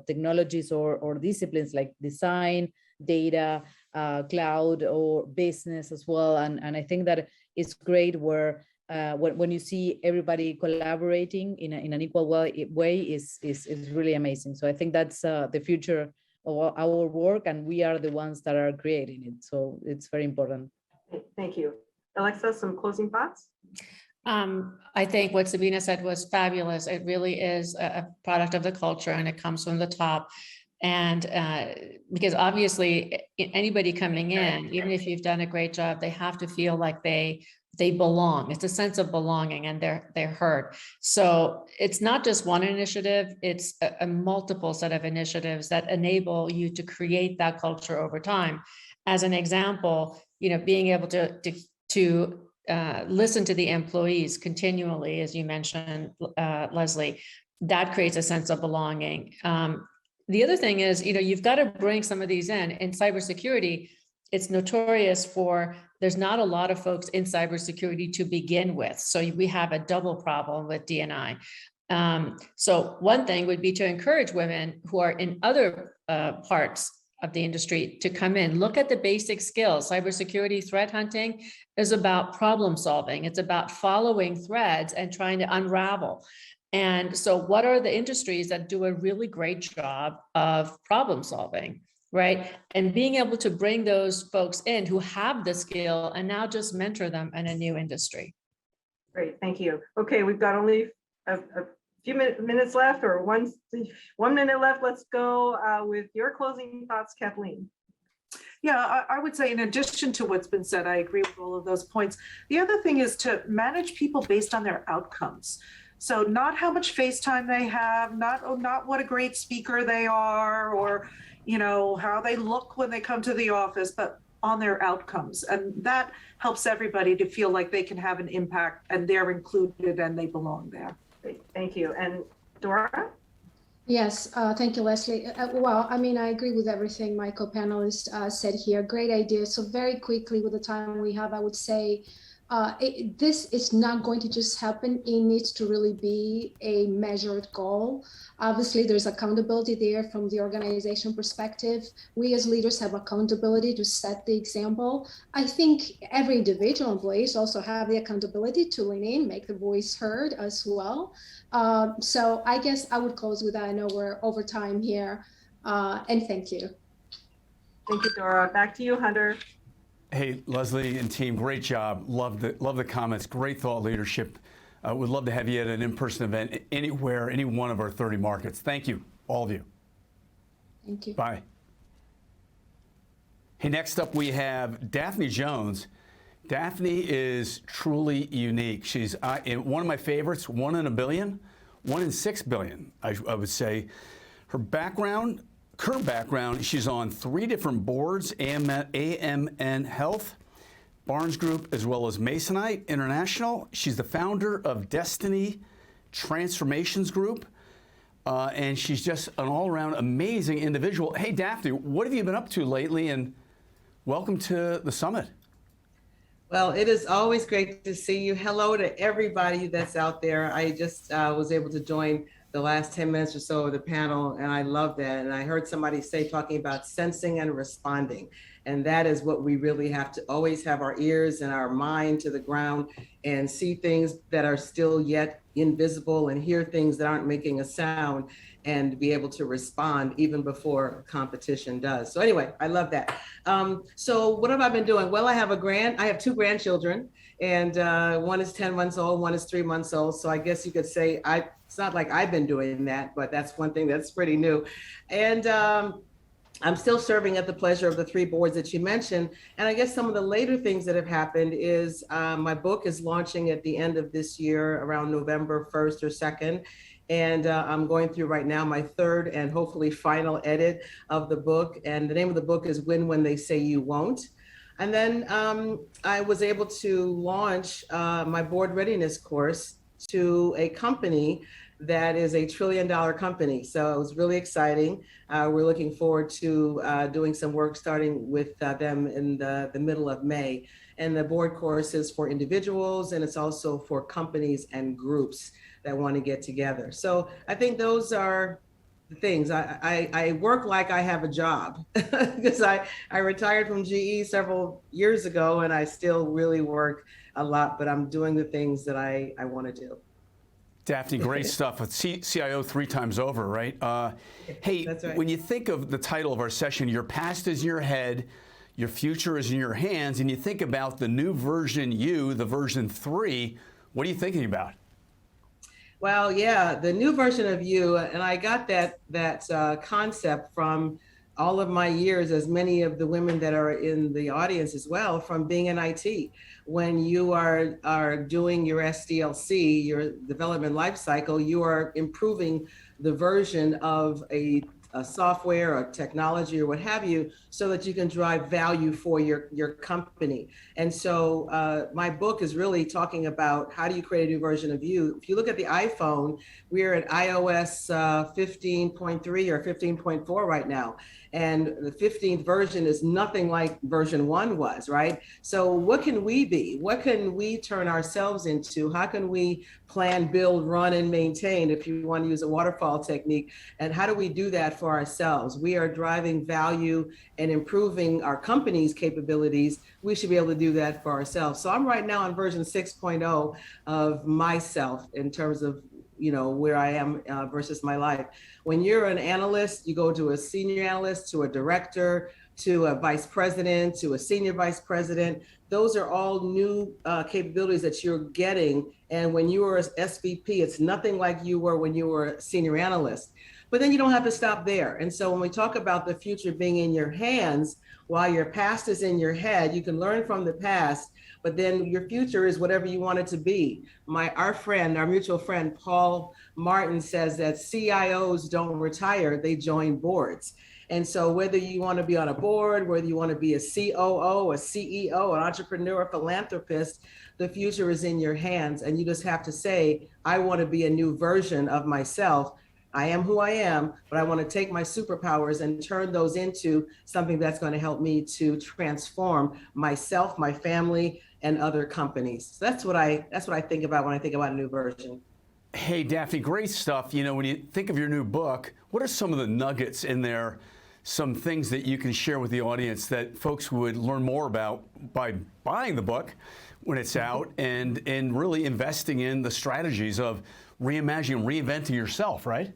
technologies or disciplines like design, data, cloud, or business as well. And I think that it's great where when you see everybody collaborating in an equal way is really amazing. So I think that's the future of our work, and we are the ones that are creating it. So it's very important. Thank you. Alexa, some closing thoughts? I think what Sabina said was fabulous. It really is a product of the culture, and it comes from the top. And because obviously anybody coming in, even if you've done a great job, they have to feel like they belong. It's a sense of belonging, and they're heard. So it's not just one initiative, it's a multiple set of initiatives that enable you to create that culture over time. As an example, being able to listen to the employees continually, as you mentioned, Leslie, that creates a sense of belonging. The other thing is, you've got to bring some of these in. In cybersecurity, it's notorious for there's not a lot of folks in cybersecurity to begin with. So we have a double problem with D&I. So one thing would be to encourage women who are in other parts of the industry to come in, look at the basic skills. Cybersecurity threat hunting is about problem solving. It's about following threads and trying to unravel. And so what are the industries that do a really great job of problem solving, right? And being able to bring those folks in who have the skill and now just mentor them in a new industry. Great, thank you. Okay, we've got only a few minutes left, or 1 minute left. Let's go with your closing thoughts, Kathleen. Yeah, I would say in addition to what's been said, I agree with all of those points. The other thing is to manage people based on their outcomes. So not how much face time they have, not what a great speaker they are, or how they look when they come to the office, but on their outcomes. And that helps everybody to feel like they can have an impact and they're included and they belong there. Great, thank you. And Dora? Yes, thank you, Leslie. Well, I mean, I agree with everything my co-panelist said here. Great idea. So very quickly, with the time we have, I would say this is not going to just happen. It needs to really be a measured goal. Obviously, there's accountability there from the organization perspective. We as leaders have accountability to set the example. I think every individual employees also have the accountability to lean in, make the voice heard as well. So I guess I would close with that. I know we're over time here, and thank you. Thank you, Dora. Back to you, Hunter. Hey, Leslie and team, great job. Love the comments. Great thought leadership. Would love to have you at an in-person event anywhere, any one of our 30 markets. Thank you, all of you. Thank you. Bye. Hey, next up we have Daphne Jones. Daphne is truly unique. She's one of my favorites, 1 in a billion, 1 in 6 billion, I would say. Her background, current background, she's on 3 different boards, AMN Health, Barnes Group, as well as Masonite International. She's the founder of Destiny Transformations Group, and she's just an all-around amazing individual. Hey, Daphne, what have you been up to lately, and welcome to the summit. Well, it is always great to see you. Hello to everybody that's out there. I just was able to join the last 10 minutes or so of the panel, and I love that. And I heard somebody say, talking about sensing and responding. And that is what we really have to always have our ears and our mind to the ground and see things that are still yet invisible and hear things that aren't making a sound and be able to respond even before competition does. So anyway, I love that. So what have I been doing? Well, I have 2 grandchildren, and one is 10 months old, one is 3 months old. So I guess you could say it's not like I've been doing that, but that's one thing that's pretty new. And I'm still serving at the pleasure of the 3 boards that you mentioned. And I guess some of the later things that have happened is my book is launching at the end of this year, around November 1st or 2nd. And I'm going through right now my 3rd and hopefully final edit of the book. And the name of the book is Win When They Say You Won't. And then I was able to launch my board readiness course to a company that is a $1 trillion company. So it was really exciting. We're looking forward to doing some work starting with them in the middle of May. And the board course is for individuals, and it's also for companies and groups that want to get together. So I think those are the things. I work like I have a job because I retired from GE several years ago, and I still really work a lot, but I'm doing the things that I want to do. Daphne, great stuff. With CIO 3 times over, right? Hey, That's right. When you think of the title of our session, your past is in your head, your future is in your hands, and you think about the new version you, the version 3, what are you thinking about? Well, yeah, the new version of you, and I got that concept from all of my years, as many of the women that are in the audience as well, from being in IT. When you are doing your SDLC, your development lifecycle, you are improving the version of a software or technology or what have you, so that you can drive value for your company. And so my book is really talking about how do you create a new version of you. If you look at the iPhone, we're at iOS 15.3 or 15.4 right now. And the 15th version is nothing like version 1 was, right? So what can we be? What can we turn ourselves into? How can we plan, build, run, and maintain, if you want to use a waterfall technique? And how do we do that for ourselves? We are driving value and improving our company's capabilities. We should be able to do that for ourselves. So I'm right now on version 6.0 of myself in terms of where I am versus my life. When you're an analyst, you go to a senior analyst, to a director, to a vice president, to a senior vice president. Those are all new capabilities that you're getting. And when you were an SVP, it's nothing like you were when you were a senior analyst. But then you don't have to stop there. And so when we talk about the future being in your hands, while your past is in your head, you can learn from the past, but then your future is whatever you want it to be. Our mutual friend, Paul Martin, says that CIOs don't retire, they join boards. And so whether you want to be on a board, whether you want to be a COO, a CEO, an entrepreneur, a philanthropist, the future is in your hands. And you just have to say, I want to be a new version of myself. I am who I am, but I want to take my superpowers and turn those into something that's going to help me to transform myself, my family, and other companies. So that's what I think about when I think about a new version. Hey, Daphne, great stuff. When you think of your new book, what are some of the nuggets in there, some things that you can share with the audience that folks would learn more about by buying the book when it's out and really investing in the strategies of reimagining, reinventing yourself, right?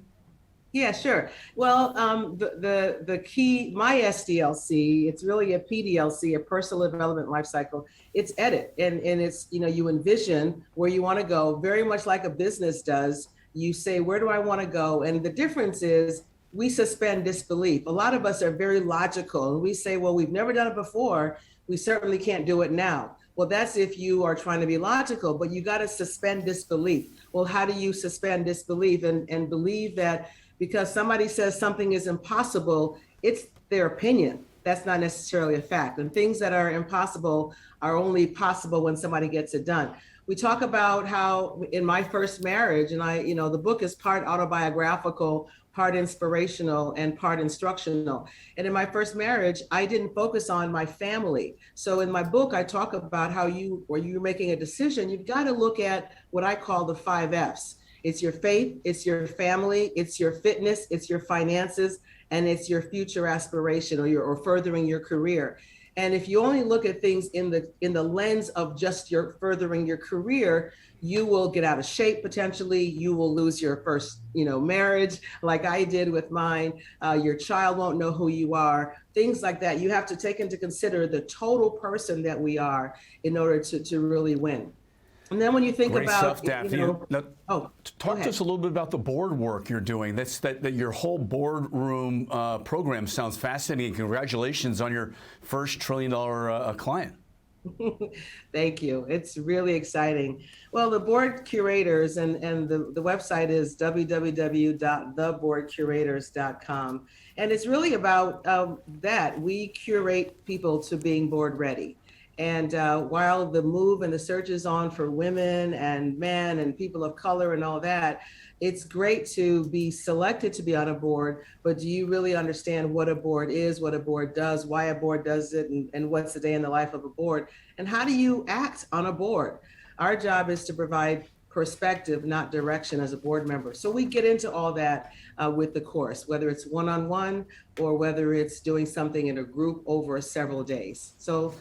Yeah, sure. Well, the key, my SDLC, it's really a PDLC, a personal development lifecycle. It's edit, and it's, you envision where you want to go, very much like a business does. You say, where do I want to go? And the difference is we suspend disbelief. A lot of us are very logical, and we say, well, we've never done it before. We certainly can't do it now. Well, that's if you are trying to be logical, but you got to suspend disbelief. Well, how do you suspend disbelief and believe that because somebody says something is impossible, it's their opinion? That's not necessarily a fact. And things that are impossible are only possible when somebody gets it done. We talk about how in my first marriage, and the book is part autobiographical, part inspirational, and part instructional. And in my first marriage, I didn't focus on my family. So in my book, I talk about how when you're making a decision, you've got to look at what I call the 5 F's. It's your faith, it's your family, it's your fitness, it's your finances, and it's your future aspiration or furthering your career. And if you only look at things in the lens of just your furthering your career, you will get out of shape potentially. You will lose your first, marriage, like I did with mine. Your child won't know who you are. Things like that. You have to take into consider the total person that we are in order to really win. And then when you think Great about, stuff, Daphne. Now, oh, talk to us a little bit about the board work you're doing. That your whole boardroom program sounds fascinating. Congratulations on your first $1 trillion client. Thank you. It's really exciting. Well, the board curators and the website is www.theboardcurators.com. And it's really about that. We curate people to being board ready. And while the move and the search is on for women and men and people of color and all that, it's great to be selected to be on a board, but do you really understand what a board is, what a board does, why a board does it, and what's the day in the life of a board? And how do you act on a board? Our job is to provide perspective, not direction as a board member. So we get into all that with the course, whether it's one-on-one or whether it's doing something in a group over several days. So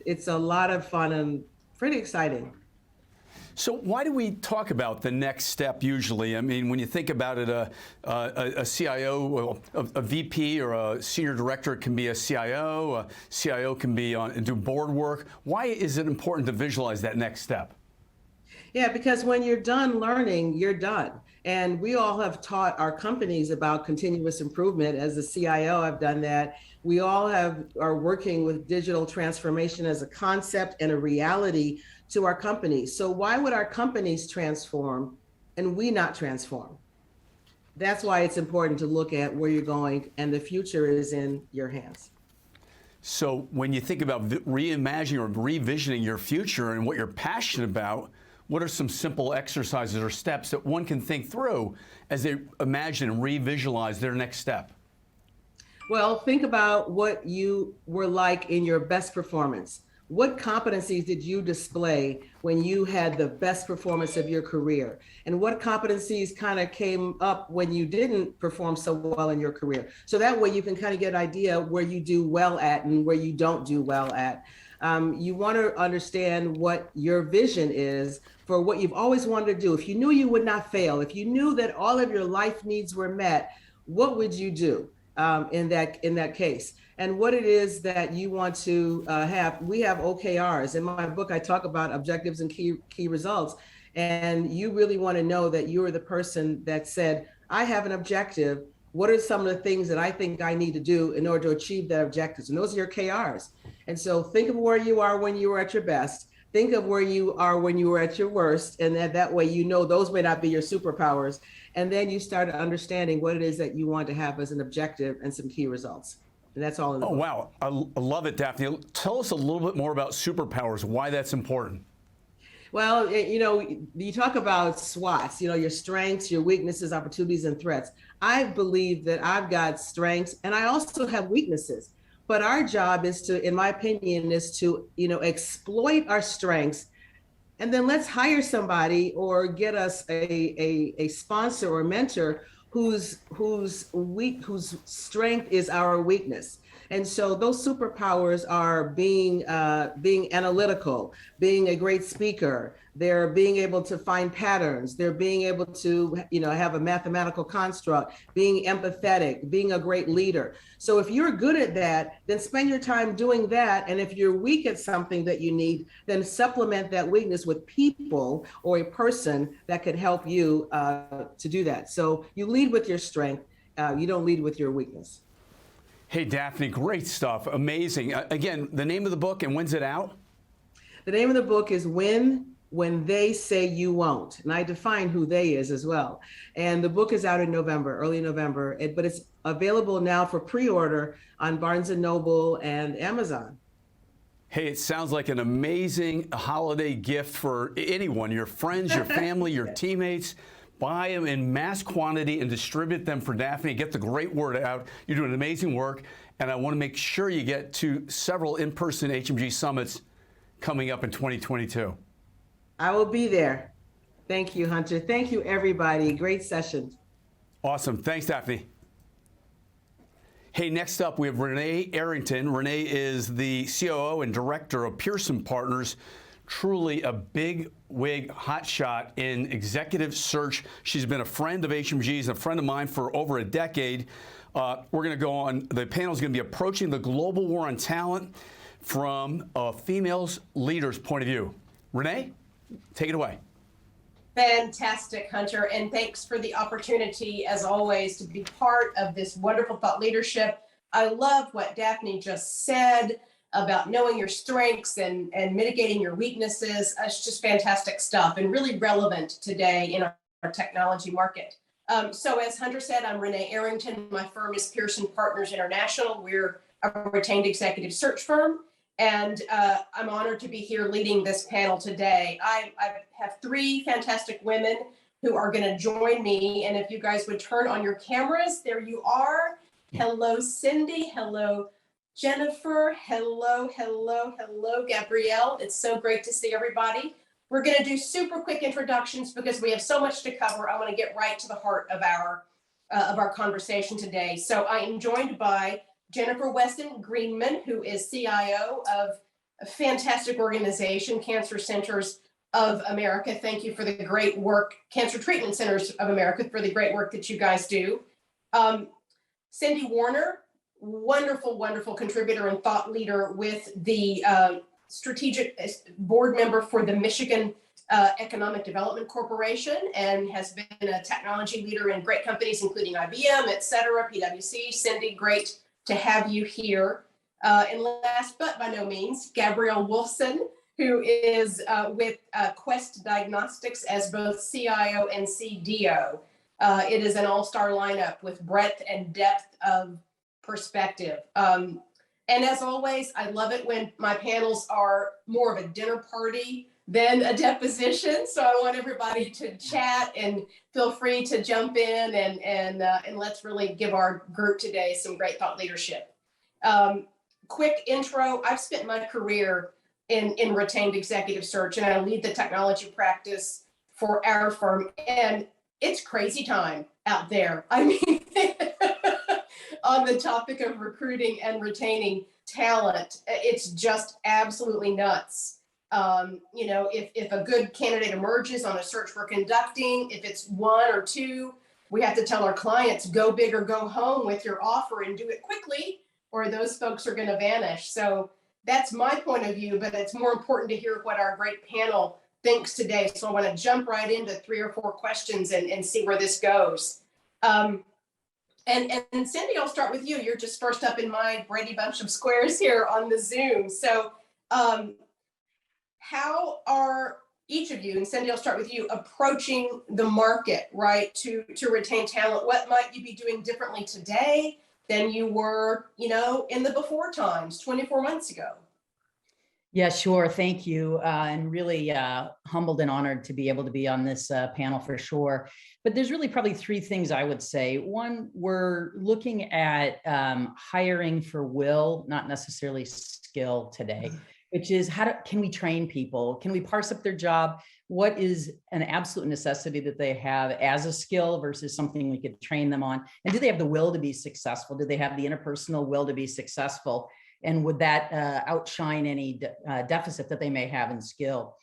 it's a lot of fun and pretty exciting. So why do we talk about the next step usually? I mean, when you think about it, a CIO, a VP or a senior director can be a CIO can be and do board work. Why is it important to visualize that next step? Yeah, because when you're done learning, you're done. And we all have taught our companies about continuous improvement. As a CIO, I've done that. We all are working with digital transformation as a concept and a reality to our companies. So why would our companies transform and we not transform? That's why it's important to look at where you're going, and the future is in your hands. So when you think about reimagining or revisioning your future and what you're passionate about, what are some simple exercises or steps that one can think through as they imagine and revisualize their next step? Well, think about what you were like in your best performance. What competencies did you display when you had the best performance of your career? And what competencies kind of came up when you didn't perform so well in your career? So that way you can kind of get an idea where you do well at and where you don't do well at. You want to understand what your vision is for what you've always wanted to do. If you knew you would not fail, if you knew that all of your life needs were met, what would you do in that case? And what it is that you want to have. We have OKRs. In my book, I talk about objectives and key results. And you really want to know that you are the person that said, I have an objective. What are some of the things that I think I need to do in order to achieve that objectives? And those are your KRs. And so think of where you are when you were at your best. Think of where you are when you were at your worst. And that way, you know, those may not be your superpowers. And then you start understanding what it is that you want to have as an objective and some key results. And that's all in the book. Wow. I love it, Daphne. Tell us a little bit more about superpowers, why that's important. Well, you know, you talk about SWOTs, you know, your strengths, your weaknesses, opportunities, and threats. I believe that I've got strengths and I also have weaknesses. But our job is to, in my opinion, is to, you know, exploit our strengths. And then let's hire somebody or get us a sponsor or mentor whose strength is our weakness. And so those superpowers are being analytical, being a great speaker. They're being able to find patterns. They're being able to, you know, have a mathematical construct, being empathetic, being a great leader. So if you're good at that, then spend your time doing that. And if you're weak at something that you need, then supplement that weakness with people or a person that could help you to do that. So you lead with your strength. You don't lead with your weakness. Hey, Daphne, great stuff. Amazing. Again, the name of the book and when's it out? The name of the book is When They Say You Won't. And I define who they is as well. And the book is out in November, early November, but it's available now for pre-order on Barnes & Noble and Amazon. Hey, it sounds like an amazing holiday gift for anyone, your friends, your family, your teammates. Buy them in mass quantity and distribute them for Daphne. Get the great word out. You're doing amazing work. And I want to make sure you get to several in-person HMG summits coming up in 2022. I will be there. Thank you, Hunter. Thank you, everybody. Great session. Awesome. Thanks, Daphne. Hey, next up, we have Renee Arrington. Renee is the COO and Director of Pearson Partners. Truly a big wig hotshot in executive search. She's been a friend of HMG's, a friend of mine for over a decade. We're going to go on, the panel is going to be approaching the global war on talent from a female leader's point of view. Renee? Take it away. Fantastic, Hunter, and thanks for the opportunity, as always, to be part of this wonderful thought leadership. I love what Daphne just said about knowing your strengths and mitigating your weaknesses. It's just fantastic stuff and really relevant today in our technology market. So as Hunter said, I'm Renee Arrington. My firm is Pearson Partners International. We're a retained executive search firm. And I'm honored to be here leading this panel today. I have three fantastic women who are going to join me. And if you guys would turn on your cameras, there you are. Hello, Cindy. Hello, Jennifer. Hello, Gabrielle. It's so great to see everybody. We're going to do super quick introductions because we have so much to cover. I want to get right to the heart of our conversation today. So I am joined by Jennifer Weston Greenman, who is CIO of a fantastic organization, Cancer Centers of America. Thank you for the great work, Cancer Treatment Centers of America, for the great work that you guys do. Cindy Warner, wonderful contributor and thought leader with the strategic board member for the Michigan Economic Development Corporation, and has been a technology leader in great companies, including IBM, et cetera, PwC. Cindy, great to have you here. And last but by no means, Gabrielle Wolfson, who is with Quest Diagnostics as both CIO and CDO. It is an all-star lineup with breadth and depth of perspective. And as always, I love it when my panels are more of a dinner party than a deposition. So I want everybody to chat and feel free to jump in and let's really give our group today some great thought leadership. Quick intro, I've spent my career in retained executive search, and I lead the technology practice for our firm. And it's crazy time out there. I mean, on the topic of recruiting and retaining talent, it's just absolutely nuts. You know, if a good candidate emerges on a search we're conducting, if it's one or two, we have to tell our clients, go big or go home with your offer and do it quickly, or those folks are going to vanish. So that's my point of view, but it's more important to hear what our great panel thinks today. So I want to jump right into 3 or 4 questions and see where this goes. And Cindy, I'll start with you. You're just first up in my Brady Bunch of squares here on the Zoom. So how are each of you, and Cindy, I'll start with you, approaching the market, right, to retain talent? What might you be doing differently today than you were, you know, in the before times 24 months ago? Yeah, sure. Thank you. And really humbled and honored to be able to be on this panel for sure. But there's really probably 3 things I would say. One, we're looking at hiring for will, not necessarily skill today, which is can we train people? Can we parse up their job? What is an absolute necessity that they have as a skill versus something we could train them on? And do they have the will to be successful? Do they have the interpersonal will to be successful? And would that outshine any deficit that they may have in skill?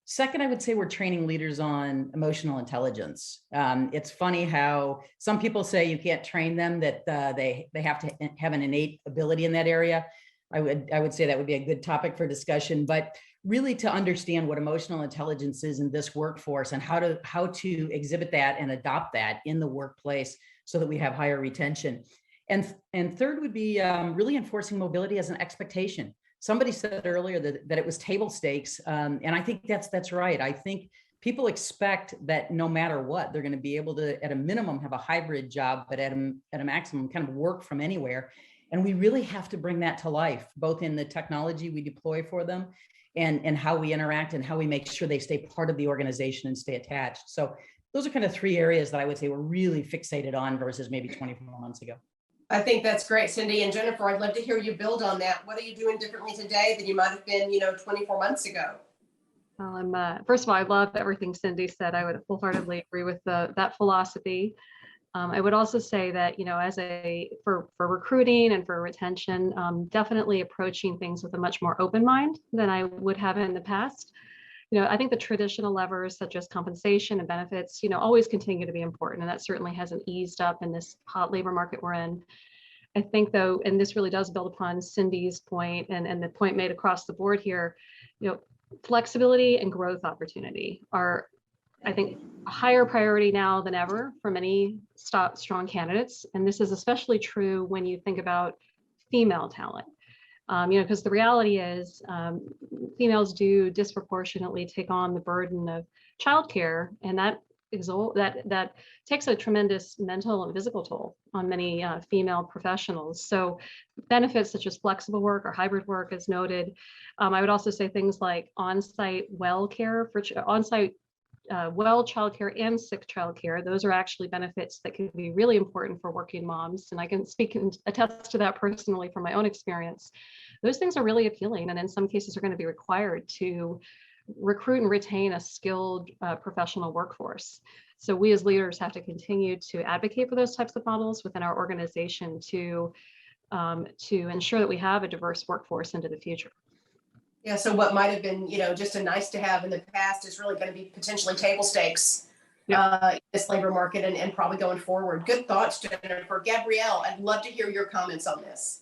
Second, I would say we're training leaders on emotional intelligence. It's funny how some people say you can't train them, that they have to have an innate ability in that area. I would say that would be a good topic for discussion, but really to understand what emotional intelligence is in this workforce and how to exhibit that and adopt that in the workplace so that we have higher retention. And third would be really enforcing mobility as an expectation. Somebody said earlier that it was table stakes, and I think that's right. I think people expect that no matter what, they're going to be able to, at a minimum, have a hybrid job, but at a maximum, kind of work from anywhere. And we really have to bring that to life, both in the technology we deploy for them and how we interact and how we make sure they stay part of the organization and stay attached. So those are kind of 3 areas that I would say we're really fixated on versus maybe 24 months ago. I think that's great, Cindy. And Jennifer, I'd love to hear you build on that. What are you doing differently today than you might have been, 24 months ago? Well, first of all, I love everything Cindy said. I would wholeheartedly agree with that philosophy. I would also say that, for recruiting and for retention, definitely approaching things with a much more open mind than I would have in the past. I think the traditional levers such as compensation and benefits, always continue to be important. And that certainly hasn't eased up in this hot labor market we're in. I think though, and this really does build upon Cindy's point and the point made across the board here, flexibility and growth opportunity are, I think, a higher priority now than ever for many strong candidates. And this is especially true when you think about female talent. Because the reality is females do disproportionately take on the burden of childcare, and that takes a tremendous mental and physical toll on many female professionals. So benefits such as flexible work or hybrid work is noted. I would also say things like on-site well care for on-site well childcare and sick childcare. Those are actually benefits that can be really important for working moms. And I can speak and attest to that personally from my own experience. Those things are really appealing, and in some cases are going to be required to recruit and retain a skilled professional workforce. So we as leaders have to continue to advocate for those types of models within our organization to ensure that we have a diverse workforce into the future. Yeah, so what might have been, just a nice to have in the past is really going to be potentially table stakes in this labor market and probably going forward. Good thoughts, Jennifer. Gabrielle, I'd love to hear your comments on this.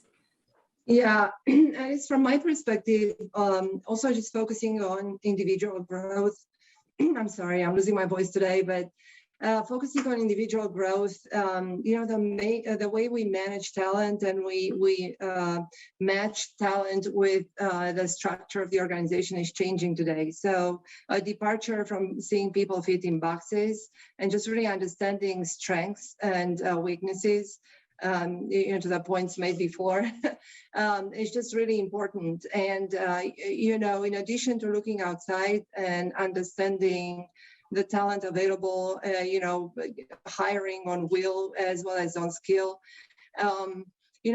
Yeah, and it's from my perspective, also just focusing on individual growth. I'm sorry, I'm losing my voice today, but focusing on individual growth, the way we manage talent and we match talent with the structure of the organization is changing today. So a departure from seeing people fit in boxes and just really understanding strengths and weaknesses, to the points made before, is just really important. And, in addition to looking outside and understanding the talent available, hiring on will as well as on skill,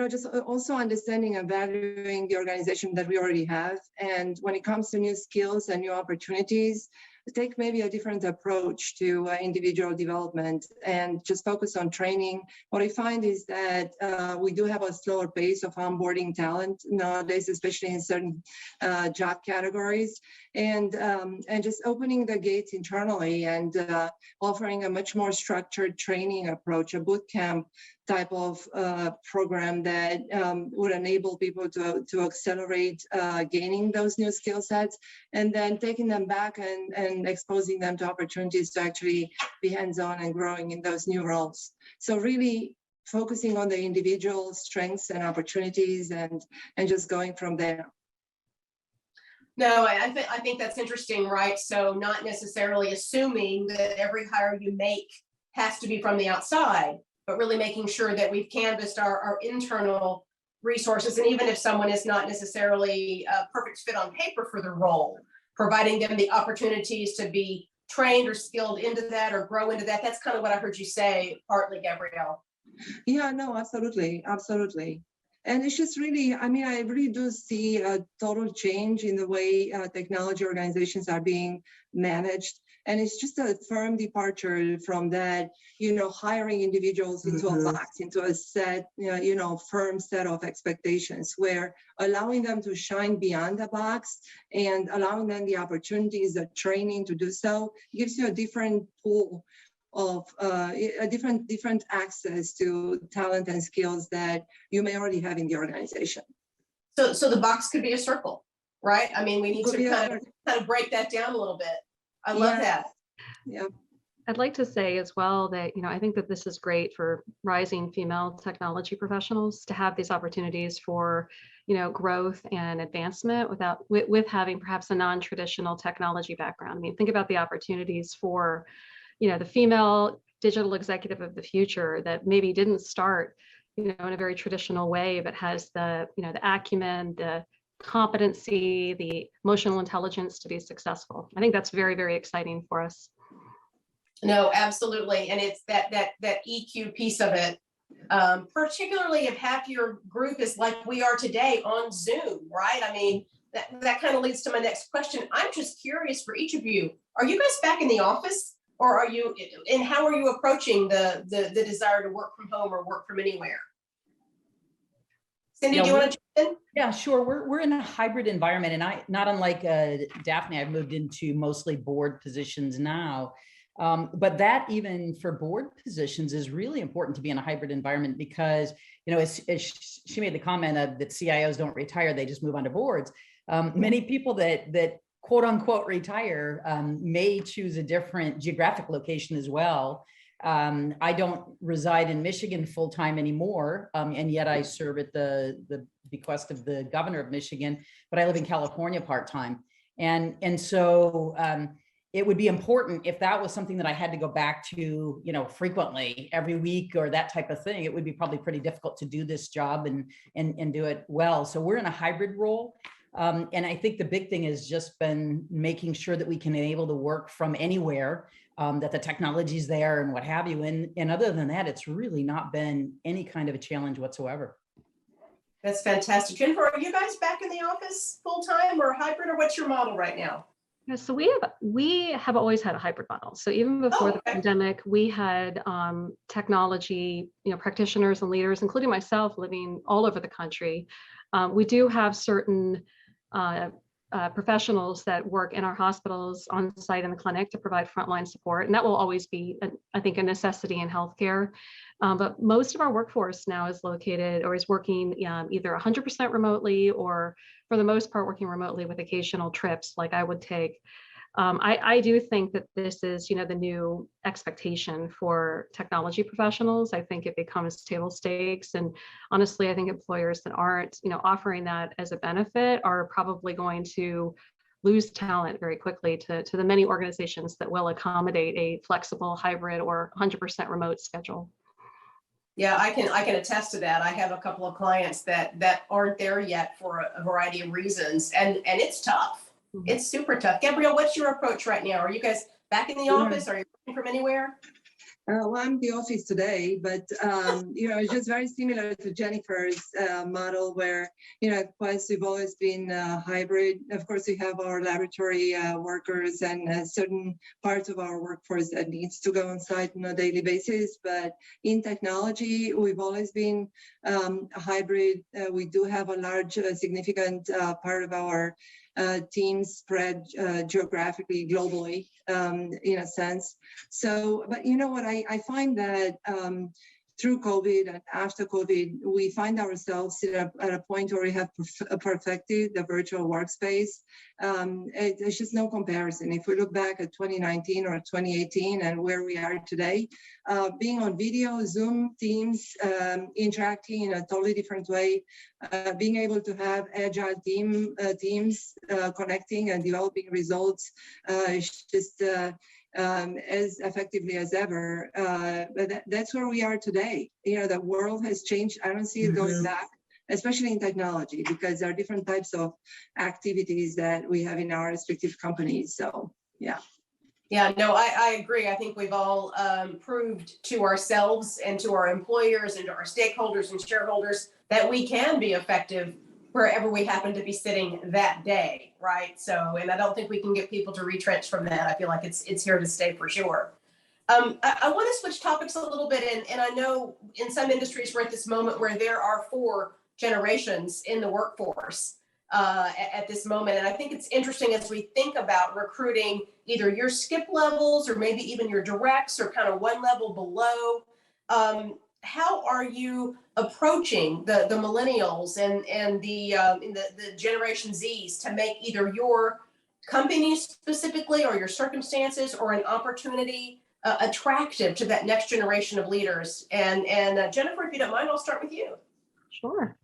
just also understanding and valuing the organization that we already have. And when it comes to new skills and new opportunities, take maybe a different approach to individual development and just focus on training. What I find is that we do have a slower pace of onboarding talent nowadays, especially in certain job categories, and just opening the gates internally and offering a much more structured training approach, a boot camp type of program that would enable people to accelerate gaining those new skill sets, and then taking them back and exposing them to opportunities to actually be hands-on and growing in those new roles. So really focusing on the individual strengths and opportunities and just going from there. No, I think that's interesting, right? So not necessarily assuming that every hire you make has to be from the outside, but really making sure that we've canvassed our internal resources. And even if someone is not necessarily a perfect fit on paper for the role, providing them the opportunities to be trained or skilled into that or grow into that. That's kind of what I heard you say partly, Gabrielle. Yeah, no, absolutely. Absolutely. And it's just really, I really do see a total change in the way technology organizations are being managed. And it's just a firm departure from that, hiring individuals into a box, into a set, firm set of expectations, where allowing them to shine beyond the box and allowing them the opportunities, the training to do so gives you a different pool of a different access to talent and skills that you may already have in the organization. So the box could be a circle, right? We need to kind of break that down a little bit. I love that. Yeah. I'd like to say as well that, I think that this is great for rising female technology professionals to have these opportunities for, growth and advancement with having perhaps a non-traditional technology background. Think about the opportunities for, the female digital executive of the future that maybe didn't start, in a very traditional way, but has the, the acumen, the competency, the emotional intelligence to be successful. I think that's very, very exciting for us. No, absolutely. And it's that EQ piece of it, particularly if half your group is like we are today on Zoom, right? That kind of leads to my next question. I'm just curious for each of you, are you guys back in the office, or and how are you approaching the desire to work from home or work from anywhere? Cindy, do you want to jump in? Yeah, sure. We're in a hybrid environment, and I, not unlike Daphne, I've moved into mostly board positions now. But that even for board positions is really important to be in a hybrid environment because, as she made the comment that CIOs don't retire, they just move on to boards. Many people that quote unquote retire may choose a different geographic location as well. I don't reside in Michigan full-time anymore, and yet I serve at the bequest of the governor of Michigan, but I live in California part-time. And so it would be important if that was something that I had to go back to, frequently every week or that type of thing. It would be probably pretty difficult to do this job and do it well. So we're in a hybrid role. And I think the big thing has just been making sure that we can enable to work from anywhere, that the technology is there and what have you. And other than that, it's really not been any kind of a challenge whatsoever. That's fantastic. Jennifer, are you guys back in the office full-time or hybrid, or what's your model right now? Yeah, so we have always had a hybrid model. So even before the pandemic, we had technology, practitioners and leaders, including myself, living all over the country. We do have certain professionals that work in our hospitals on site in the clinic to provide frontline support. And that will always be, I think, a necessity in healthcare. But most of our workforce now is located or is working either 100% remotely or for the most part working remotely with occasional trips like I would take. I do think that this is, the new expectation for technology professionals. I think it becomes table stakes. And honestly, I think employers that aren't, offering that as a benefit are probably going to lose talent very quickly to the many organizations that will accommodate a flexible hybrid or 100% remote schedule. Yeah, I can attest to that. I have a couple of clients that aren't there yet for a variety of reasons, and it's tough. It's super tough. Gabrielle, what's your approach right now? Are you guys back in the office? Are you working from anywhere? Well, I'm in the office today, but it's just very similar to Jennifer's model, where at Quest we've always been hybrid. Of course, we have our laboratory workers and certain parts of our workforce that needs to go on site on a daily basis. But in technology, we've always been hybrid. We do have a large, significant part of our teams spread geographically, globally, in a sense. So, but you know what, I find that through COVID and after COVID, we find ourselves at a point where we have perfected the virtual workspace. There's just no comparison. If we look back at 2019 or 2018 and where we are today, being on video, Zoom, Teams, interacting in a totally different way, being able to have agile teams connecting and developing results, is just as effectively as ever. But that's where we are today. The world has changed. I don't see it going back, especially in technology, because there are different types of activities that we have in our respective companies. So, yeah. Yeah, no, I agree. I think we've all proved to ourselves and to our employers and to our stakeholders and shareholders that we can be effective wherever we happen to be sitting that day, right? So, and I don't think we can get people to retrench from that. I feel like it's here to stay for sure. I want to switch topics a little bit, and I know in some industries we're at this moment where there are 4 generations in the workforce at this moment. And I think it's interesting as we think about recruiting either your skip levels or maybe even your directs or kind of one level below. How are you approaching the millennials and the Generation Zs to make either your company specifically or your circumstances or an opportunity attractive to that next generation of leaders? And Jennifer, if you don't mind, I'll start with you. Sure.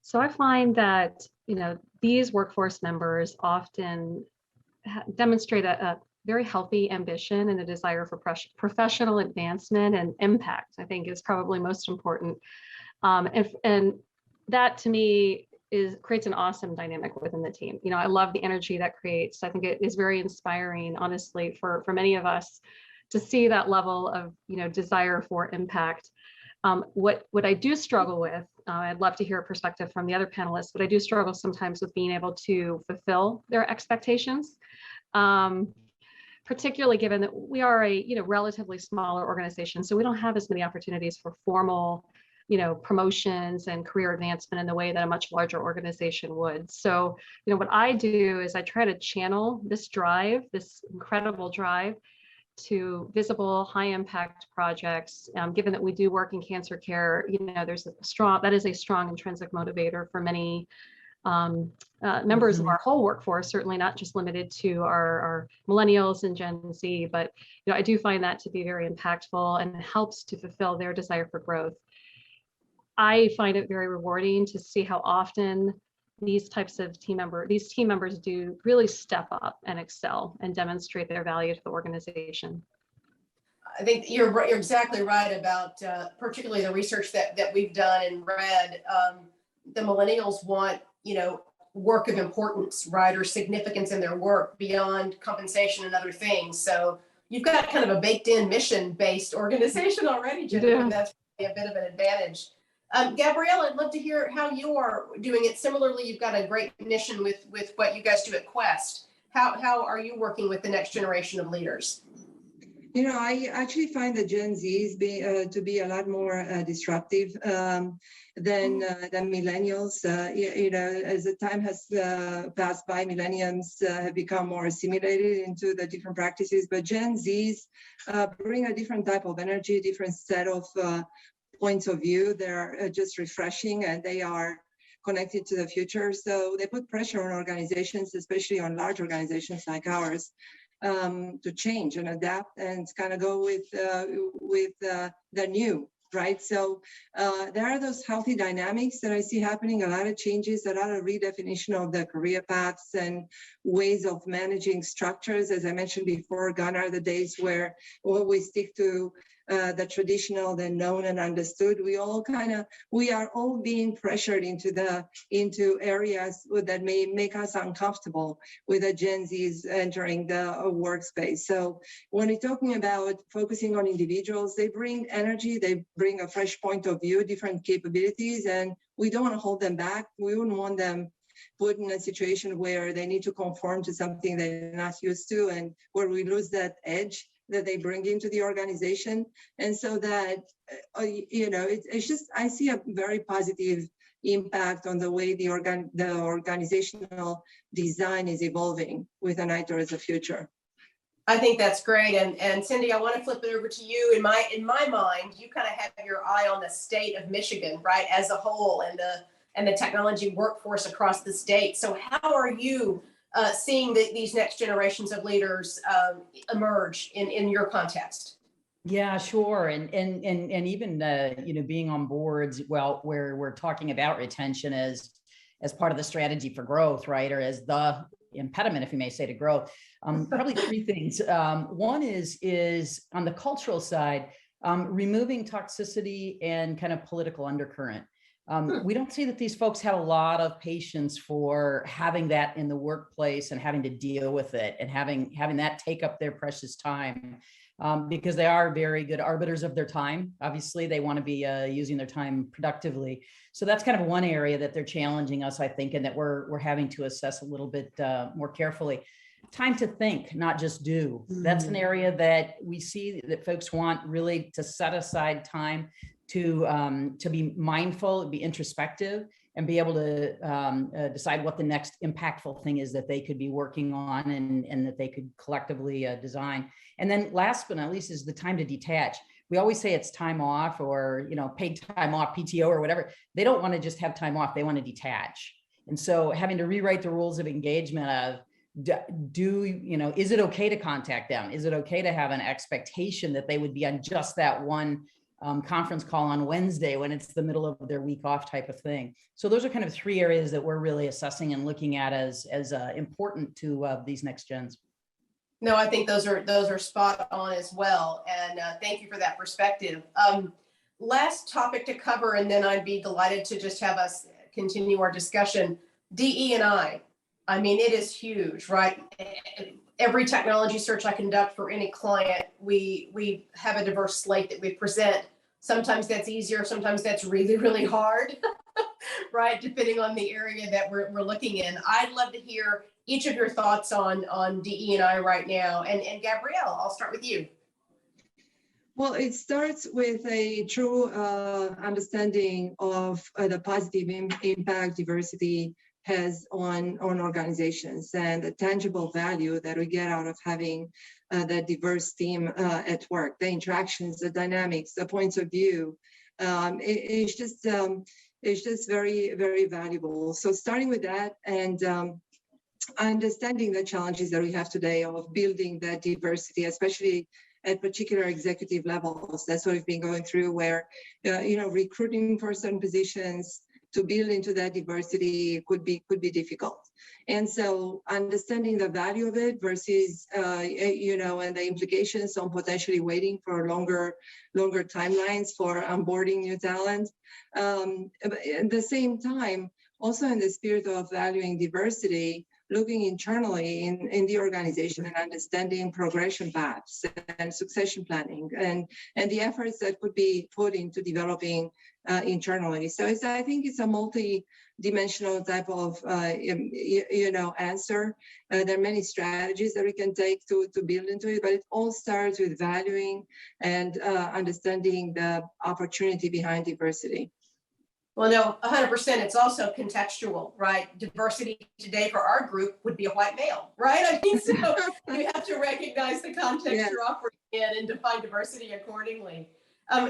So I find that, these workforce members often demonstrate a very healthy ambition and a desire for professional advancement and impact, I think is probably most important. And that to me creates an awesome dynamic within the team. I love the energy that creates. I think it is very inspiring, honestly, for many of us to see that level of, desire for impact. What I do struggle with, I'd love to hear a perspective from the other panelists, but I do struggle sometimes with being able to fulfill their expectations. Particularly given that we are a relatively smaller organization, so we don't have as many opportunities for formal promotions and career advancement in the way that a much larger organization would. So what I do is I try to channel this drive, this incredible drive, to visible high impact projects. Given that we do work in cancer care, that is a strong intrinsic motivator for many members of our whole workforce, certainly not just limited to our millennials and Gen Z, but I do find that to be very impactful and helps to fulfill their desire for growth. I find it very rewarding to see how often these types of team members do really step up and excel and demonstrate their value to the organization. I think you're exactly right about particularly the research that we've done and read. The millennials want, work of importance, right, or significance in their work beyond compensation and other things. So you've got kind of a baked-in mission-based organization already, Jennifer, and that's really a bit of an advantage. Gabrielle, I'd love to hear how you are doing it. Similarly, you've got a great mission with what you guys do at Quest. How are you working with the next generation of leaders? I actually find the Gen Zs to be a lot more disruptive than millennials. As the time has passed by, millennials have become more assimilated into the different practices, but Gen Zs bring a different type of energy, different set of points of view. They're just refreshing and they are connected to the future. So they put pressure on organizations, especially on large organizations like ours, to change and adapt and kind of go with the new, right? So there are those healthy dynamics that I see happening, a lot of changes, a lot of redefinition of the career paths and ways of managing structures. As I mentioned before, gone are the days where we stick to the traditional, the known and understood. We are all being pressured into areas that may make us uncomfortable with the Gen Zs entering the workspace. So when we're talking about focusing on individuals, they bring energy, they bring a fresh point of view, different capabilities, and we don't want to hold them back. We wouldn't want them put in a situation where they need to conform to something they're not used to and where we lose that edge that they bring into the organization. And so that, it's just, I see a very positive impact on the way the organizational design is evolving with an eye towards the future. I think that's great. And Cindy, I want to flip it over to you. In my mind, you kind of have your eye on the state of Michigan, right, as a whole, and the technology workforce across the state. So how are you seeing these next generations of leaders emerge in your context? Yeah, sure. And even, being on boards, where we're talking about retention as part of the strategy for growth, right? Or as the impediment, if you may say, to growth. Probably three things. One is on the cultural side, removing toxicity and kind of political undercurrent. We don't see that these folks have a lot of patience for having that in the workplace and having to deal with it and having that take up their precious time, because they are very good arbiters of their time. Obviously, they want to be using their time productively. So that's kind of one area that they're challenging us, I think, and that we're having to assess a little bit more carefully. Time to think, not just do. That's an area that we see that folks want really to set aside time to be mindful, be introspective, and be able to decide what the next impactful thing is that they could be working on and that they could collectively design. And then last but not least is the time to detach. We always say it's time off or, paid time off, PTO or whatever. They don't want to just have time off. They want to detach. And so having to rewrite the rules of engagement of, is it okay to contact them? Is it okay to have an expectation that they would be on just that one conference call on Wednesday when it's the middle of their week off type of thing? So those are kind of three areas that we're really assessing and looking at as important to these next gens. No, I think those are spot on as well. And thank you for that perspective. Last topic to cover, and then I'd be delighted to just have us continue our discussion. DE&I. I mean, it is huge, right? Every technology search I conduct for any client, we have a diverse slate that we present. Sometimes that's easier, sometimes that's really, really hard, right? Depending on the area that we're looking in. I'd love to hear each of your thoughts on DE&I right now. And Gabrielle, I'll start with you. Well, it starts with a true understanding of the positive impact diversity has on organizations and the tangible value that we get out of having that diverse team at work, the interactions, the dynamics, the points of view. It's just, is just very, very valuable. So starting with that and understanding the challenges that we have today of building that diversity, especially at particular executive levels. That's what we've been going through, where recruiting for certain positions to build into that diversity could be difficult. And so understanding the value of it versus and the implications on potentially waiting for longer timelines for onboarding new talent. At the same time, also in the spirit of valuing diversity, looking internally in the organization and understanding progression paths and succession planning and the efforts that could be put into developing internally. So I think it's a multi-dimensional type of answer. There are many strategies that we can take to build into it, but it all starts with valuing and understanding the opportunity behind diversity. Well, no, 100%. It's also contextual, right? Diversity today for our group would be a white male, right? I mean, so you have to recognize the context you're operating in and define diversity accordingly.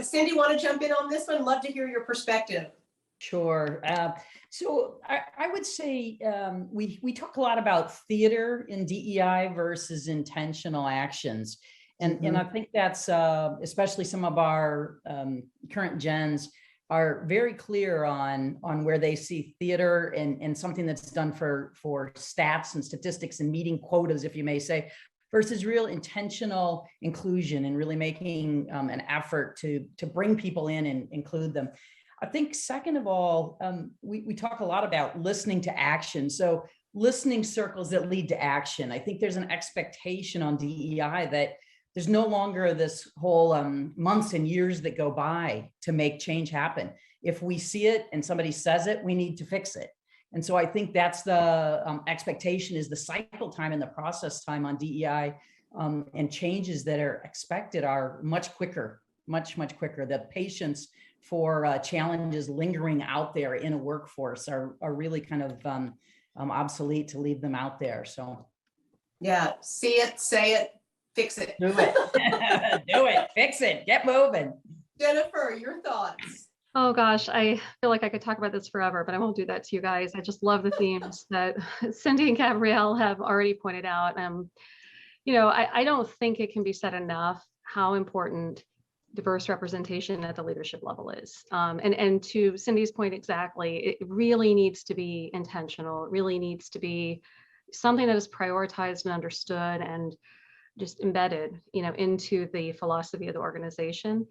Cindy, want to jump in on this one? Love to hear your perspective. Sure. So I would say we talk a lot about theater in DEI versus intentional actions. And I think that's especially some of our current gens are very clear on where they see theater and something that's done for stats and statistics and meeting quotas, if you may say, versus real intentional inclusion and really making an effort to bring people in and include them. I think second of all, we talk a lot about listening to action. So listening circles that lead to action. I think there's an expectation on DEI that there's no longer this whole months and years that go by to make change happen. If we see it and somebody says it, we need to fix it. And so I think that's the expectation, is the cycle time and the process time on DEI and changes that are expected are much quicker, much quicker. The patience for challenges lingering out there in a workforce are really kind of obsolete to leave them out there. So yeah, see it, say it, fix it. Do it. Do it. Fix it. Get moving. Jennifer, your thoughts? Oh gosh, I feel like I could talk about this forever, but I won't do that to you guys. I just love the themes that Cindy and Gabrielle have already pointed out. I don't think it can be said enough how important diverse representation at the leadership level is. And to Cindy's point exactly, it really needs to be intentional. It really needs to be something that is prioritized and understood and just embedded, into the philosophy of the organization.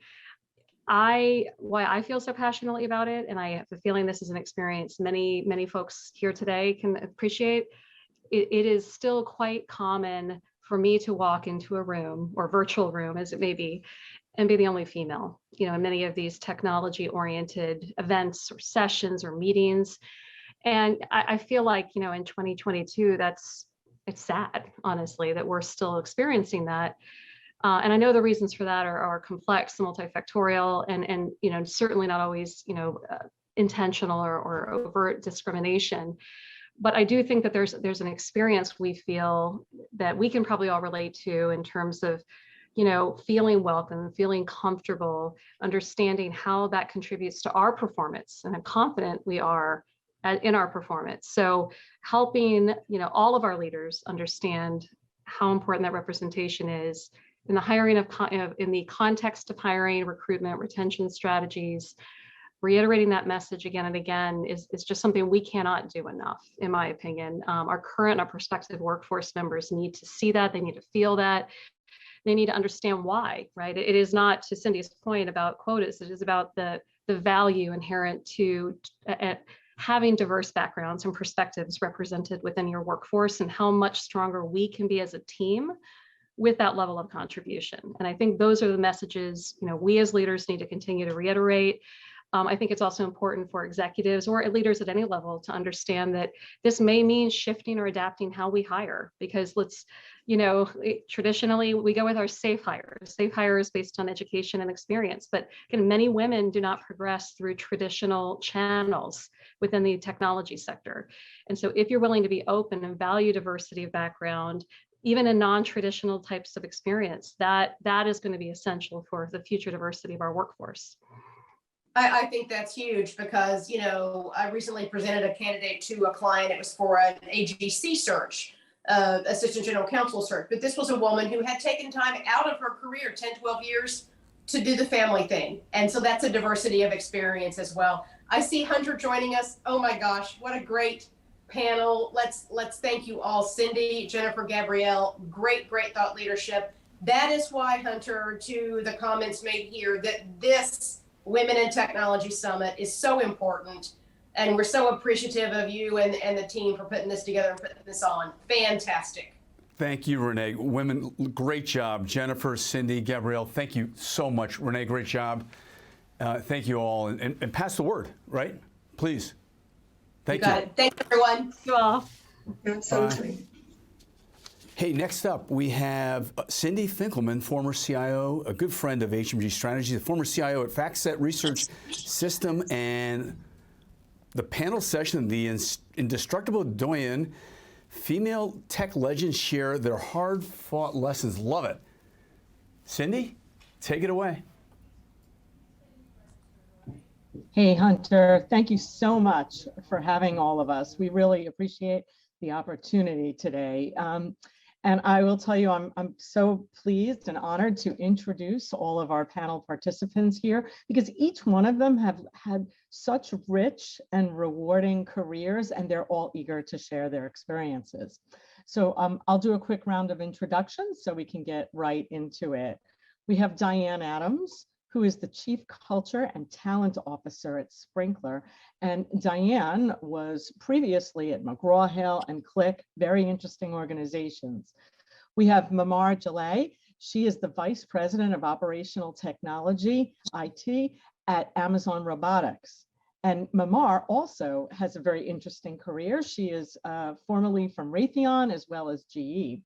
Why I feel so passionately about it, and I have a feeling this is an experience many folks here today can appreciate, it is still quite common for me to walk into a room, or virtual room as it may be, and be the only female, in many of these technology-oriented events or sessions or meetings. And I feel like, in 2022, it's sad, honestly, that we're still experiencing that. And I know the reasons for that are complex, multifactorial, and certainly not always, intentional or overt discrimination. But I do think that there's an experience we feel that we can probably all relate to in terms of, feeling welcome, feeling comfortable, understanding how that contributes to our performance. And I'm confident we are in our performance. So helping, all of our leaders understand how important that representation is in the hiring in the context of hiring, recruitment, retention strategies. Reiterating that message again and again is just something we cannot do enough, in my opinion. Our current, our prospective workforce members need to see that. They need to feel that. They need to understand why, right? It is not, to Cindy's point about quotas, it is about the value inherent to having diverse backgrounds and perspectives represented within your workforce, and how much stronger we can be as a team with that level of contribution. And I think those are the messages, we as leaders need to continue to reiterate. I think it's also important for executives or leaders at any level to understand that this may mean shifting or adapting how we hire, because traditionally we go with our safe hires based on education and experience. But again, many women do not progress through traditional channels within the technology sector. And so if you're willing to be open and value diversity of background, even in non-traditional types of experience, that is going to be essential for the future diversity of our workforce. I think that's huge because, I recently presented a candidate to a client. It was for an AGC search, Assistant General Counsel search. But this was a woman who had taken time out of her career, 10, 12 years, to do the family thing. And so that's a diversity of experience as well. I see Hunter joining us. Oh my gosh, what a great panel. Let's thank you all. Cindy, Jennifer, Gabrielle, great thought leadership. That is why, Hunter, to the comments made here, that this Women in Technology Summit is so important. And we're so appreciative of you and the team for putting this together and putting this on. Fantastic. Thank you, Renee. Women, great job. Jennifer, Cindy, Gabrielle, thank you so much. Renee, great job. Thank you all. And pass the word, right? Please. Thank you. Got it. Thanks, everyone. You all. Absolutely. Hey, next up, we have Cindy Finkelman, former CIO, a good friend of HMG Strategy, the former CIO at FactSet Research System, and the panel session, the Indestructible Doyen, Female Tech Legends share their hard-fought lessons. Love it. Cindy, take it away. Hey, Hunter, thank you so much for having all of us. We really appreciate the opportunity today. And I will tell you, I'm so pleased and honored to introduce all of our panel participants here, because each one of them have had such rich and rewarding careers, and they're all eager to share their experiences. So I'll do a quick round of introductions so we can get right into it. We have Diane Adams, who is the Chief Culture and Talent Officer at Sprinkler. And Diane was previously at McGraw-Hill and Click, very interesting organizations. We have Mamar Jaleh. She is the Vice President of Operational Technology, IT, at Amazon Robotics. And Mamar also has a very interesting career. She is formerly from Raytheon as well as GE.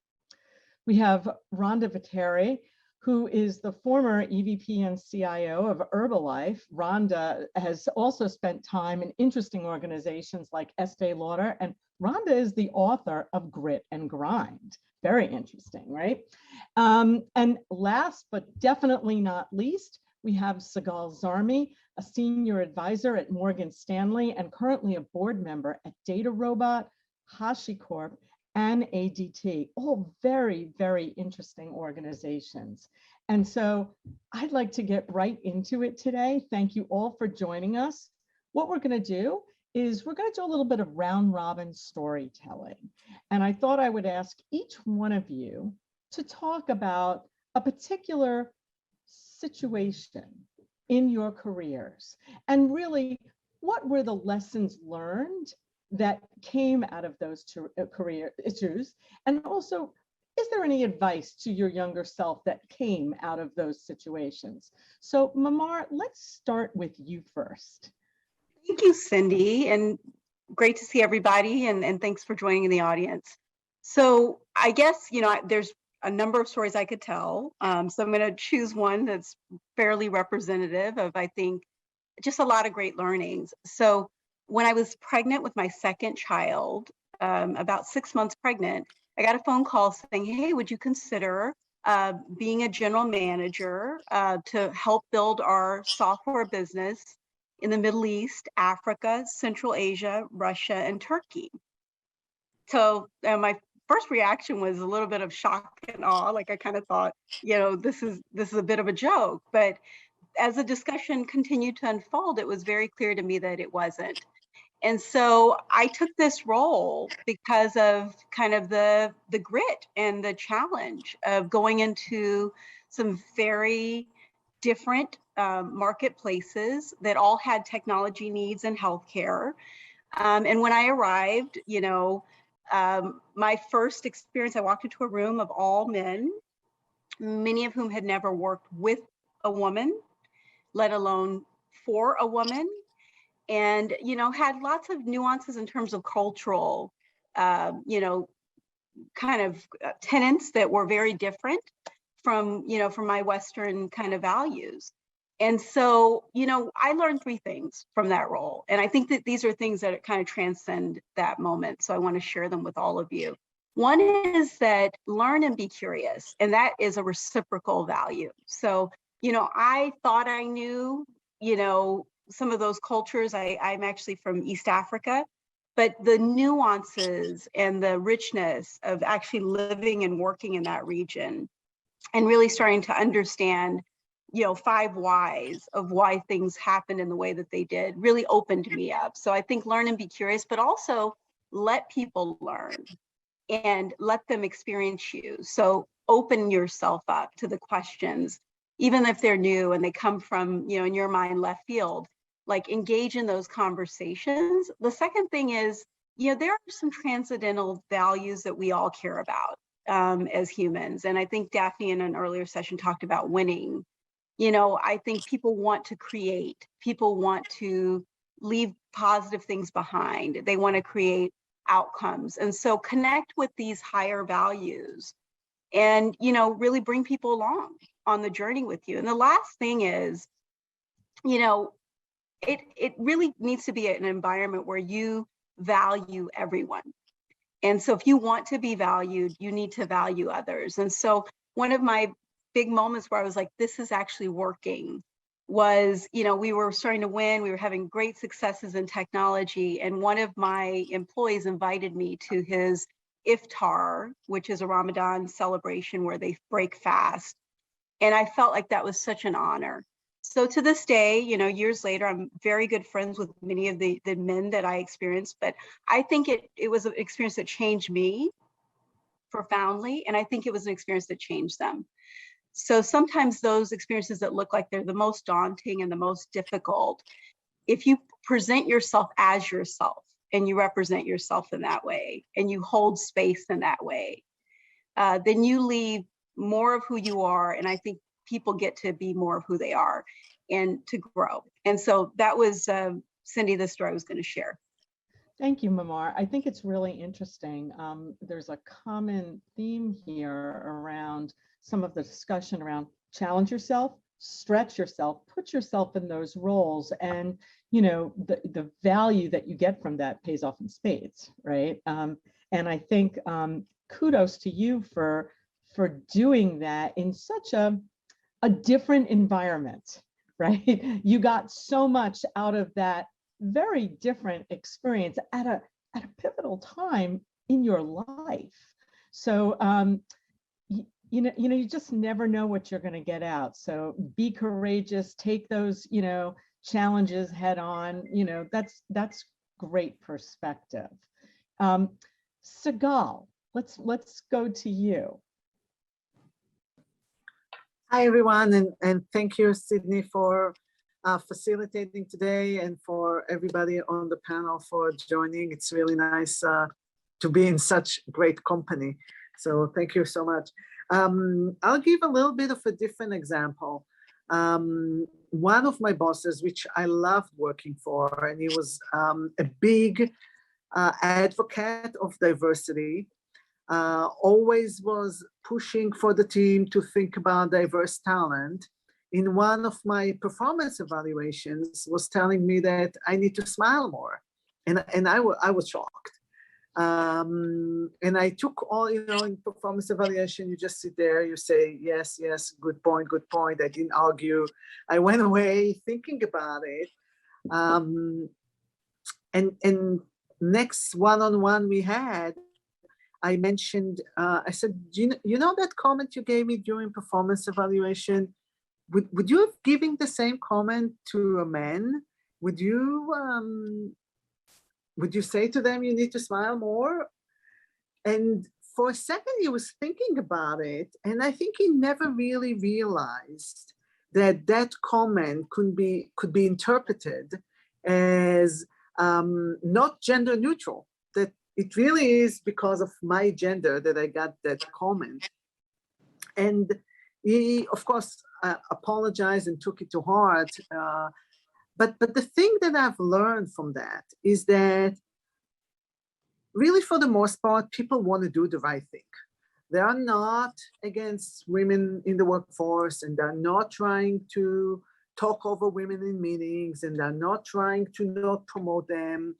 We have Rhonda Viteri, who is the former EVP and CIO of Herbalife. Rhonda has also spent time in interesting organizations like Estee Lauder, and Rhonda is the author of Grit and Grind. Very interesting, right? And last, but definitely not least, we have Sigal Zarmi, a senior advisor at Morgan Stanley and currently a board member at DataRobot, HashiCorp, and ADT, all very, very interesting organizations. And so I'd like to get right into it today. Thank you all for joining us. What we're going to do is we're going to do a little bit of round robin storytelling. And I thought I would ask each one of you to talk about a particular situation in your careers. And really, what were the lessons learned that came out of those two career issues? And also, is there any advice to your younger self that came out of those situations? So Mamar, let's start with you first. Thank you, Cindy, and great to see everybody, and thanks for joining in the audience. So I guess, there's a number of stories I could tell. So I'm going to choose one that's fairly representative of, I think, just a lot of great learnings. So when I was pregnant with my second child, about 6 months pregnant, I got a phone call saying, hey, would you consider being a general manager to help build our software business in the Middle East, Africa, Central Asia, Russia, and Turkey? So my first reaction was a little bit of shock and awe. Like I kind of thought, this is a bit of a joke. But as the discussion continued to unfold, it was very clear to me that it wasn't. And so I took this role because of kind of the grit and the challenge of going into some very different marketplaces that all had technology needs in healthcare. And when I arrived, my first experience, I walked into a room of all men, many of whom had never worked with a woman, let alone for a woman. And, had lots of nuances in terms of cultural, kind of tenets that were very different from my Western kind of values. And so, I learned three things from that role. And I think that these are things that kind of transcend that moment. So I want to share them with all of you. One is that learn and be curious. And that is a reciprocal value. So, I thought I knew, some of those cultures. I'm actually from East Africa, but the nuances and the richness of actually living and working in that region and really starting to understand, 5 whys of why things happened in the way that they did really opened me up. So I think learn and be curious, but also let people learn and let them experience you. So open yourself up to the questions, even if they're new and they come from, in your mind, left field, like engage in those conversations. The second thing is, there are some transcendental values that we all care about as humans. And I think Daphne in an earlier session talked about winning. I think people want to create, people want to leave positive things behind. They want to create outcomes. And so connect with these higher values and, really bring people along on the journey with you. And the last thing is, it really needs to be an environment where you value everyone. And so if you want to be valued, you need to value others. And so one of my big moments where I was like, this is actually working was, we were starting to win, we were having great successes in technology. And one of my employees invited me to his iftar, which is a Ramadan celebration where they break fast. And I felt like that was such an honor. So to this day, years later, I'm very good friends with many of the men that I experienced, but I think it was an experience that changed me profoundly. And I think it was an experience that changed them. So sometimes those experiences that look like they're the most daunting and the most difficult, if you present yourself as yourself and you represent yourself in that way and you hold space in that way, then you leave more of who you are. And I think people get to be more of who they are and to grow. And so that was, Cindy, the story I was going to share. Thank you, Mamar. I think it's really interesting. There's a common theme here around some of the discussion around challenge yourself, stretch yourself, put yourself in those roles, and the value that you get from that pays off in spades, right? And I think kudos to you for doing that in such a different environment, right? You got so much out of that very different experience at a pivotal time in your life. So you just never know what you're going to get out. So be courageous, take those challenges head on. That's great perspective. Sigal, let's go to you. Hi, everyone, and thank you, Sydney, for facilitating today and for everybody on the panel for joining. It's really nice to be in such great company. So thank you so much. I'll give a little bit of a different example. One of my bosses, which I loved working for, and he was a big advocate of diversity, always was pushing for the team to think about diverse talent. In one of my performance evaluations was telling me that I need to smile more. And I was shocked. And I took all, in performance evaluation, you just sit there, you say, yes, yes, good point, good point. I didn't argue. I went away thinking about it. And next one-on-one we had, I mentioned, I said, you know that comment you gave me during performance evaluation? Would you have given the same comment to a man? Would you say to them, you need to smile more? And for a second, he was thinking about it. And I think he never really realized that that comment could be interpreted as not gender neutral, that it really is because of my gender that I got that comment. And he, of course, apologized and took it to heart. But the thing that I've learned from that is that really, for the most part, people want to do the right thing. They are not against women in the workforce, and they're not trying to talk over women in meetings, and they're not trying to not promote them.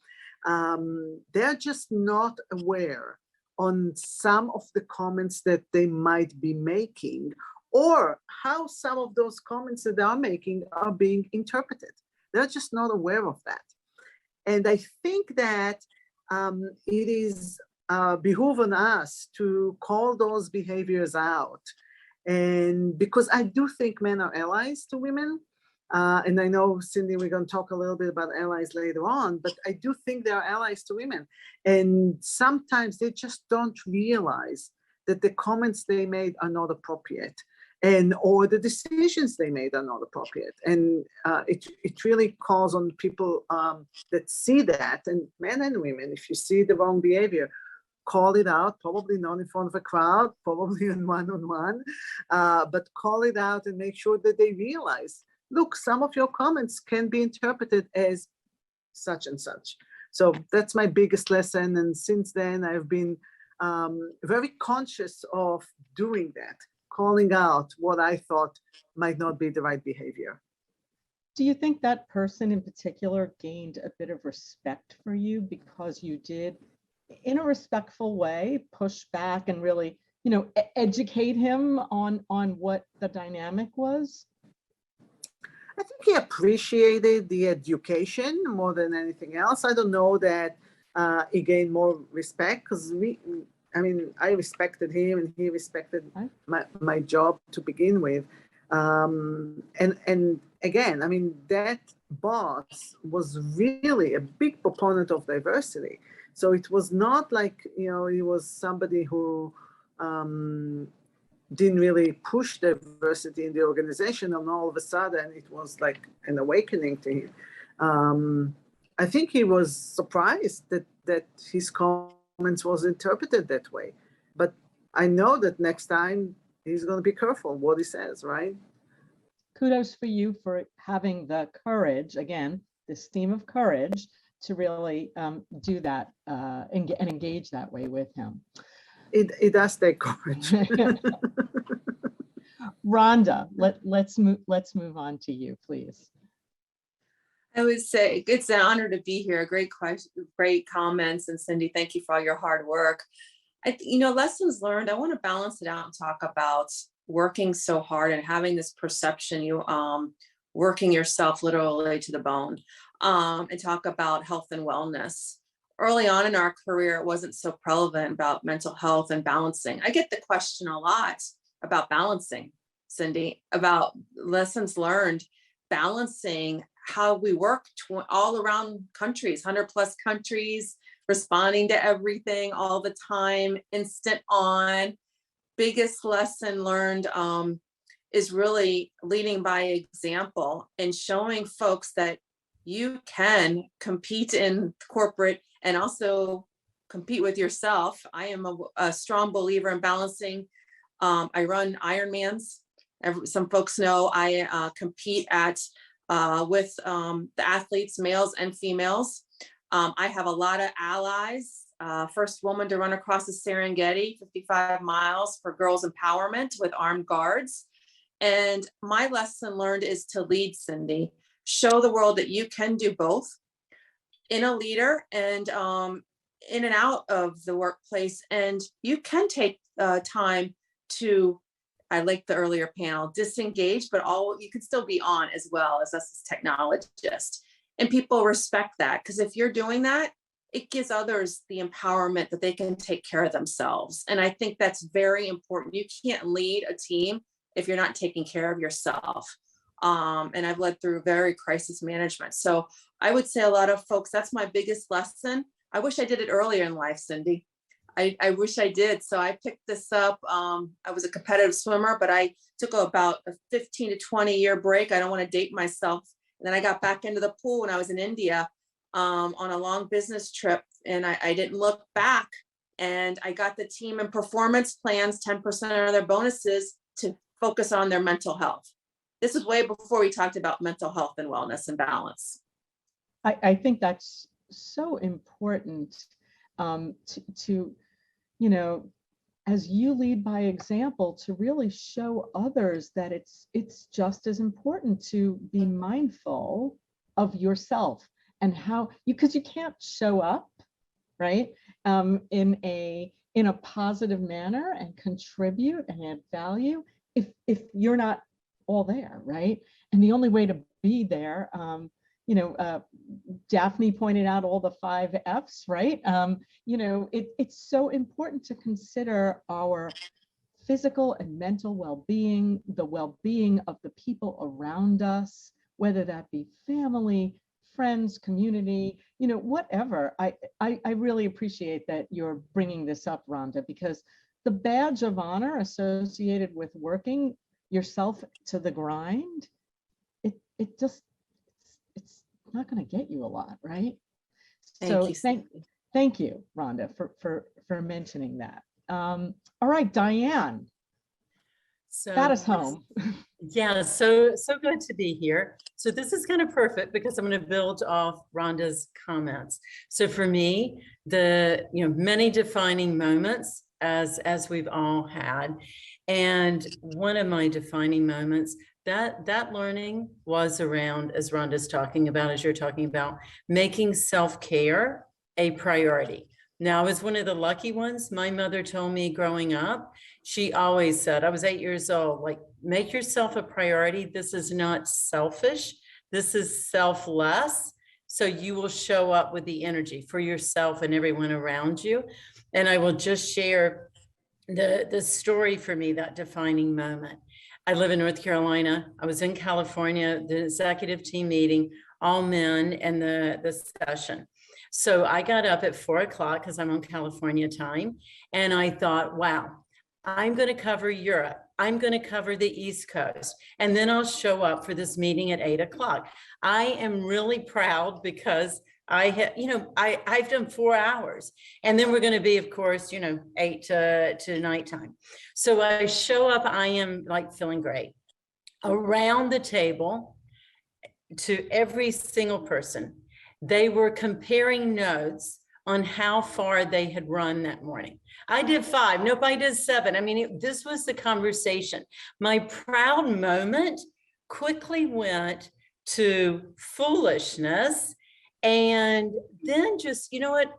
They're just not aware on some of the comments that they might be making, or how some of those comments that they are making are being interpreted. They're just not aware of that. And I think that it is behoove on us to call those behaviors out. And because I do think men are allies to women, and I know, Cindy, we're going to talk a little bit about allies later on, but I do think they are allies to women. And sometimes they just don't realize that the comments they made are not appropriate, and or the decisions they made are not appropriate. And it really calls on people that see that, and men and women, if you see the wrong behavior, call it out, probably not in front of a crowd, probably in one-on-one, but call it out and make sure that they realize, look, some of your comments can be interpreted as such and such. So that's my biggest lesson. And since then, I've been very conscious of doing that, calling out what I thought might not be the right behavior. Do you think that person in particular gained a bit of respect for you because you did, in a respectful way, push back and really, educate him on what the dynamic was? I think he appreciated the education more than anything else. I don't know that he gained more respect, because I respected him and he respected my job to begin with. And again, that boss was really a big proponent of diversity. So it was not like, he was somebody who didn't really push diversity in the organization, and all of a sudden it was like an awakening to him. I think he was surprised that his comments was interpreted that way. But I know that next time he's going to be careful what he says, right? Kudos for you for having the courage, again, this theme of courage, to really do that and engage that way with him. It does take courage. Rhonda, let's move on to you, please. I would say it's an honor to be here. Great question, great comments, and Cindy, thank you for all your hard work. Lessons learned. I want to balance it out and talk about working so hard and having this perception, working yourself literally to the bone, and talk about health and wellness. Early on in our career, it wasn't so prevalent about mental health and balancing. I get the question a lot about balancing, Cindy, about lessons learned, balancing how we work all around countries, 100+ countries, responding to everything all the time, instant on. Biggest lesson learned is really leading by example and showing folks that you can compete in corporate and also compete with yourself. I am a strong believer in balancing. I run Ironmans. Some folks know I compete with the athletes, males and females. I have a lot of allies. First woman to run across the Serengeti, 55 miles for girls empowerment with armed guards. And my lesson learned is to lead, Cindy. Show the world that you can do both in a leader and in and out of the workplace. And you can take time to, I like the earlier panel, disengage, but you can still be on as well as us as technologists. And people respect that, because if you're doing that, it gives others the empowerment that they can take care of themselves. And I think that's very important. You can't lead a team if you're not taking care of yourself. And I've led through very crisis management. So I would say a lot of folks, that's my biggest lesson. I wish I did it earlier in life, Cindy. I wish I did. So I picked this up. I was a competitive swimmer, but I took about a 15 to 20 year break. I don't want to date myself. And then I got back into the pool when I was in India on a long business trip, and I didn't look back. And I got the team and performance plans, 10% of their bonuses, to focus on their mental health. This is way before we talked about mental health and wellness and balance. I think that's so important to as you lead by example, to really show others that it's just as important to be mindful of yourself and how because you can't show up, right, in a positive manner and contribute and add value if you're not all there, right? And the only way to be there Daphne pointed out all the 5 F's, right? It's so important to consider our physical and mental well-being, the well-being of the people around us, whether that be family, friends, community, whatever. I really appreciate that you're bringing this up, Rhonda, because the badge of honor associated with working yourself to the grind, it's not going to get you a lot, right? Thank you, Rhonda, for mentioning that. All right, Diane. So That is home. Yeah, so good to be here. So this is kind of perfect because I'm going to build off Rhonda's comments. So for me, the many defining moments as we've all had, and one of my defining moments that learning was around, as Rhonda's talking about, as you're talking about, making self-care a priority. Now, I was one of the lucky ones. My mother told me growing up, she always said, I was 8 years old, like, make yourself a priority. This is not selfish. This is selfless. So you will show up with the energy for yourself and everyone around you. And I will just share the story for me, that defining moment. I live in North Carolina. I was in California, the executive team meeting, all men, and the session. So I got up at 4 o'clock because I'm on California time. And I thought, wow, I'm going to cover Europe. I'm going to cover the East Coast. And then I'll show up for this meeting at 8 o'clock. I am really proud because I've done 4 hours, and then we're going to be, of course, 8 to nighttime. So I show up, I am like feeling great. Around the table, to every single person, they were comparing notes on how far they had run that morning. I did 5, nobody did 7. I mean, this was the conversation. My proud moment quickly went to foolishness. And then just,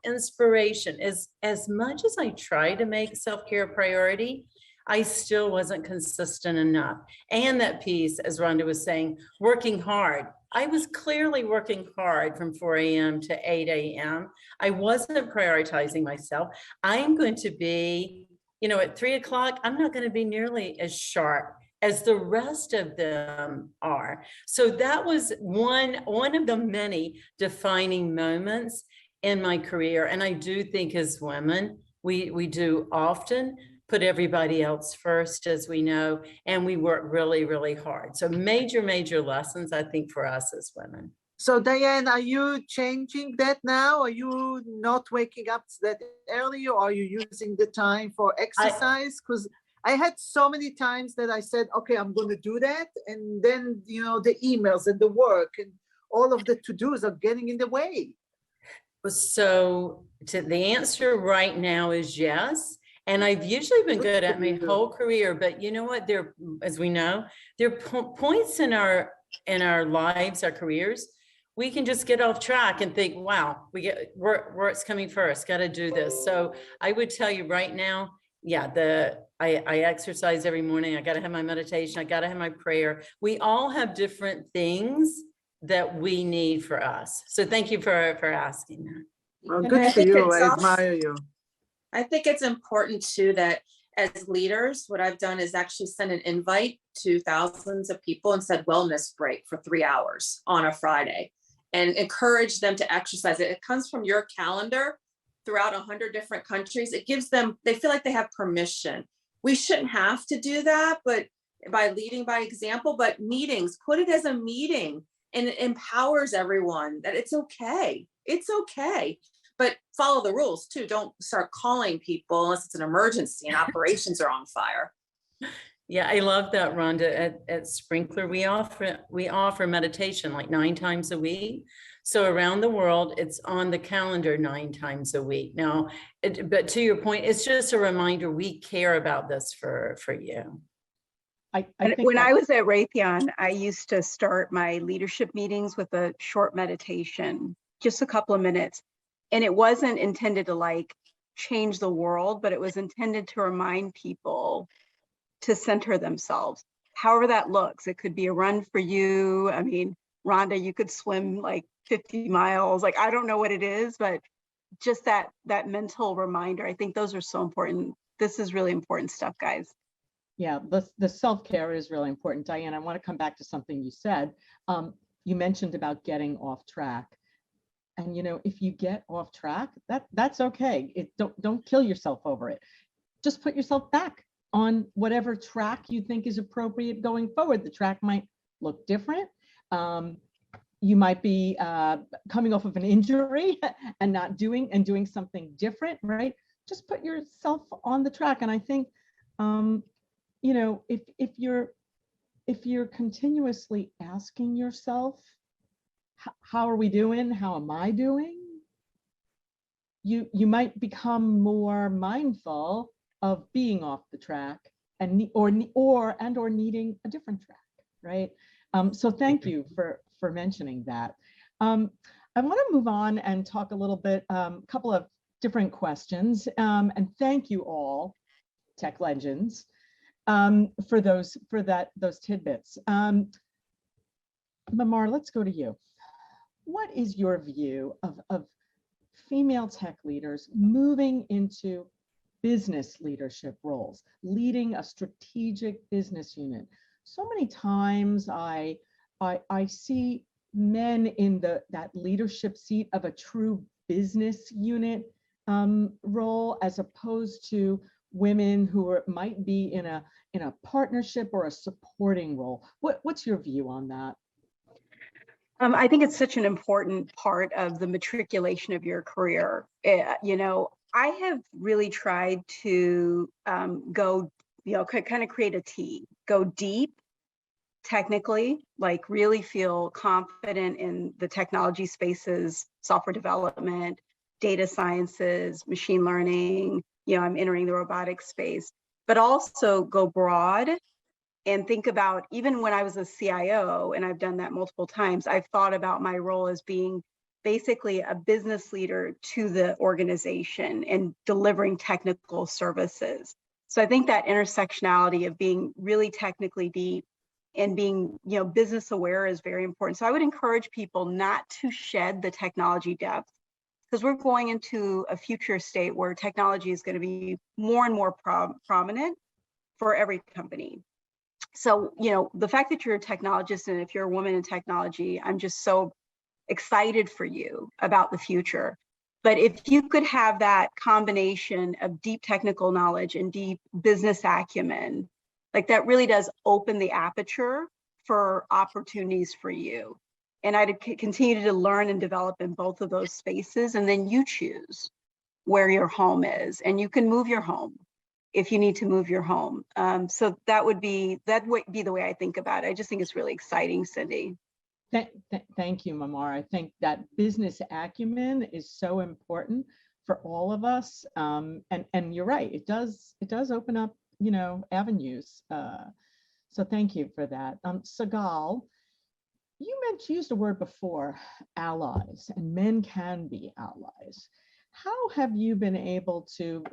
inspiration is, as much as I try to make self-care a priority, I still wasn't consistent enough. And that piece, as Rhonda was saying, working hard. I was clearly working hard from 4 a.m. to 8 a.m. I wasn't prioritizing myself. I'm going to be, at 3 o'clock, I'm not going to be nearly as sharp as the rest of them are. So that was one of the many defining moments in my career. And I do think as women, we do often put everybody else first, as we know, and we work really, really hard. So major lessons, I think, for us as women. So Diane, are you changing that now? Are you not waking up that early, or are you using the time for exercise? Because I had so many times that I said, okay, I'm going to do that. And then, the emails and the work and all of the to-dos are getting in the way. So the answer right now is yes. And I've usually been good at my whole career, but you know what? As we know, there are points in our lives, our careers, we can just get off track and think, wow, work's coming first, got to do this. So I would tell you right now, yeah, I exercise every morning. I got to have my meditation. I got to have my prayer. We all have different things that we need for us. So thank you for asking that. Well, good for you. I admire you. I think it's important too that as leaders, what I've done is actually send an invite to thousands of people and said wellness break for 3 hours on a Friday and encourage them to exercise it. It comes from your calendar throughout 100 different countries. It gives them, they feel like they have permission. We shouldn't have to do that, but by leading by example, but meetings, put it as a meeting, and it empowers everyone that it's okay. It's okay. But follow the rules too. Don't start calling people unless it's an emergency and operations are on fire. Yeah, I love that, Rhonda. At Sprinkler, we offer meditation like 9 times a week. So around the world, it's on the calendar 9 times a week. Now, but to your point, it's just a reminder we care about this for you. When I was at Raytheon, I used to start my leadership meetings with a short meditation, just a couple of minutes. And it wasn't intended to change the world, but it was intended to remind people to center themselves. However that looks, it could be a run for you. I mean, Rhonda, you could swim like 50 miles. Like, I don't know what it is, but just that mental reminder. I think those are so important. This is really important stuff, guys. Yeah, the self-care is really important. Diane, I want to come back to something you said. You mentioned about getting off track. And, you know, if you get off track, that's okay. Don't kill yourself over it. Just put yourself back on whatever track you think is appropriate going forward. The track might look different. You might be coming off of an injury and doing something different, right? Just put yourself on the track. And I think, you know, if you're continuously asking yourself, how are we doing? How am I doing? You might become more mindful of being off the track and needing a different track, right? So thank you for mentioning that. I want to move on and talk a little bit, a couple of different questions, and thank you all, Tech Legends, for those tidbits. Mamar, let's go to you. What is your view of female tech leaders moving into business leadership roles, leading a strategic business unit? So many times I see men in that leadership seat of a true business unit role, as opposed to women who might be in a partnership or a supporting role. What's your view on that? I think it's such an important part of the matriculation of your career. You know, I have really tried to go, you know, kind of create a T, go deep technically, like really feel confident in the technology spaces, software development, data sciences, machine learning. You know, I'm entering the robotics space, but also go broad and think about, even when I was a CIO, and I've done that multiple times, I've thought about my role as being basically a business leader to the organization and delivering technical services. So I think that intersectionality of being really technically deep and being, you know, business aware is very important. So I would encourage people not to shed the technology depth, because we're going into a future state where technology is going to be more and more prominent for every company. So, you know, the fact that you're a technologist, and if you're a woman in technology, I'm just so excited for you about the future. But if you could have that combination of deep technical knowledge and deep business acumen, like, that really does open the aperture for opportunities for you. And I'd continue to learn and develop in both of those spaces. And then you choose where your home is, and you can move your home if you need to move your home. So that would be the way I think about it. I just think it's really exciting, Cindy. Thank you, Mamar. I think that business acumen is so important for all of us. And you're right, it does open up, you know, avenues. So thank you for that. Sagal, you used a word before, allies, and men can be allies. How have you been able to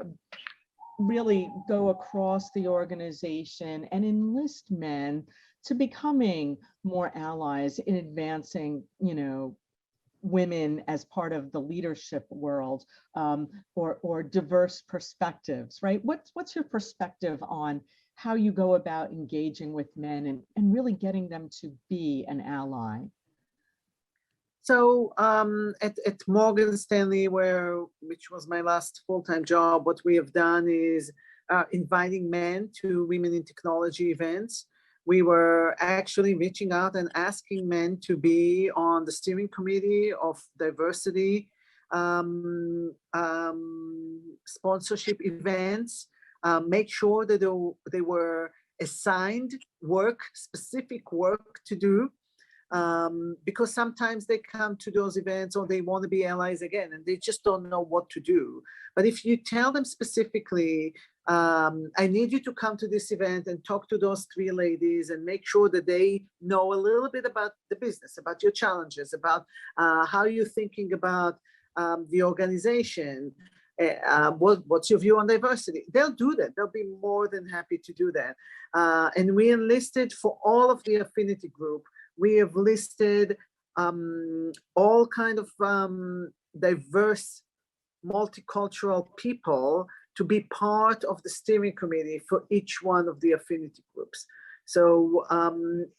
really go across the organization and enlist men to becoming more allies in advancing, you know, women as part of the leadership world, or diverse perspectives, right? What's your perspective on how you go about engaging with men and really getting them to be an ally? So at Morgan Stanley, which was my last full-time job, what we have done is inviting men to Women in Technology events. We were actually reaching out and asking men to be on the steering committee of diversity sponsorship events, make sure that they were assigned specific work to do. Because sometimes they come to those events or they want to be allies again, and they just don't know what to do. But if you tell them specifically, I need you to come to this event and talk to those 3 ladies and make sure that they know a little bit about the business, about your challenges, about how you're thinking about the organization, what's your view on diversity? They'll do that. They'll be more than happy to do that. And we enlisted for all of the affinity group. We have listed all kind of diverse, multicultural people to be part of the steering committee for each one of the affinity groups. So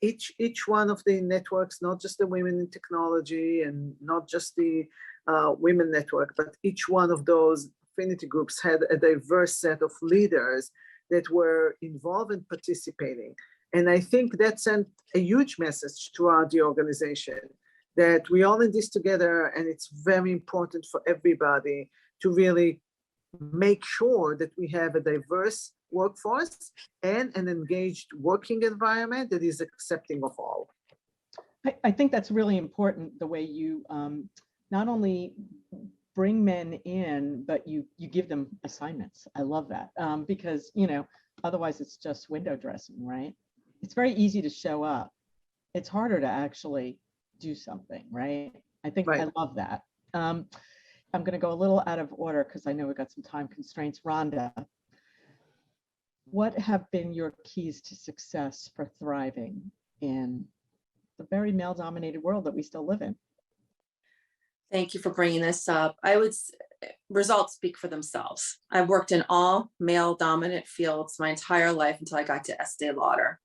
each one of the networks, not just the Women in Technology and not just the Women Network, but each one of those affinity groups had a diverse set of leaders that were involved in participating. And I think that sent a huge message throughout the organization that we all in this together, and it's very important for everybody to really make sure that we have a diverse workforce and an engaged working environment that is accepting of all. I think that's really important, the way you not only bring men in, but you give them assignments. I love that because, you know, otherwise it's just window dressing, right? It's very easy to show up. It's harder to actually do something, right? I think I love that. I'm going to go a little out of order because I know we've got some time constraints. Rhonda, what have been your keys to success for thriving in the very male-dominated world that we still live in? Thank you for bringing this up. Results speak for themselves. I've worked in all male-dominant fields my entire life until I got to Estee Lauder.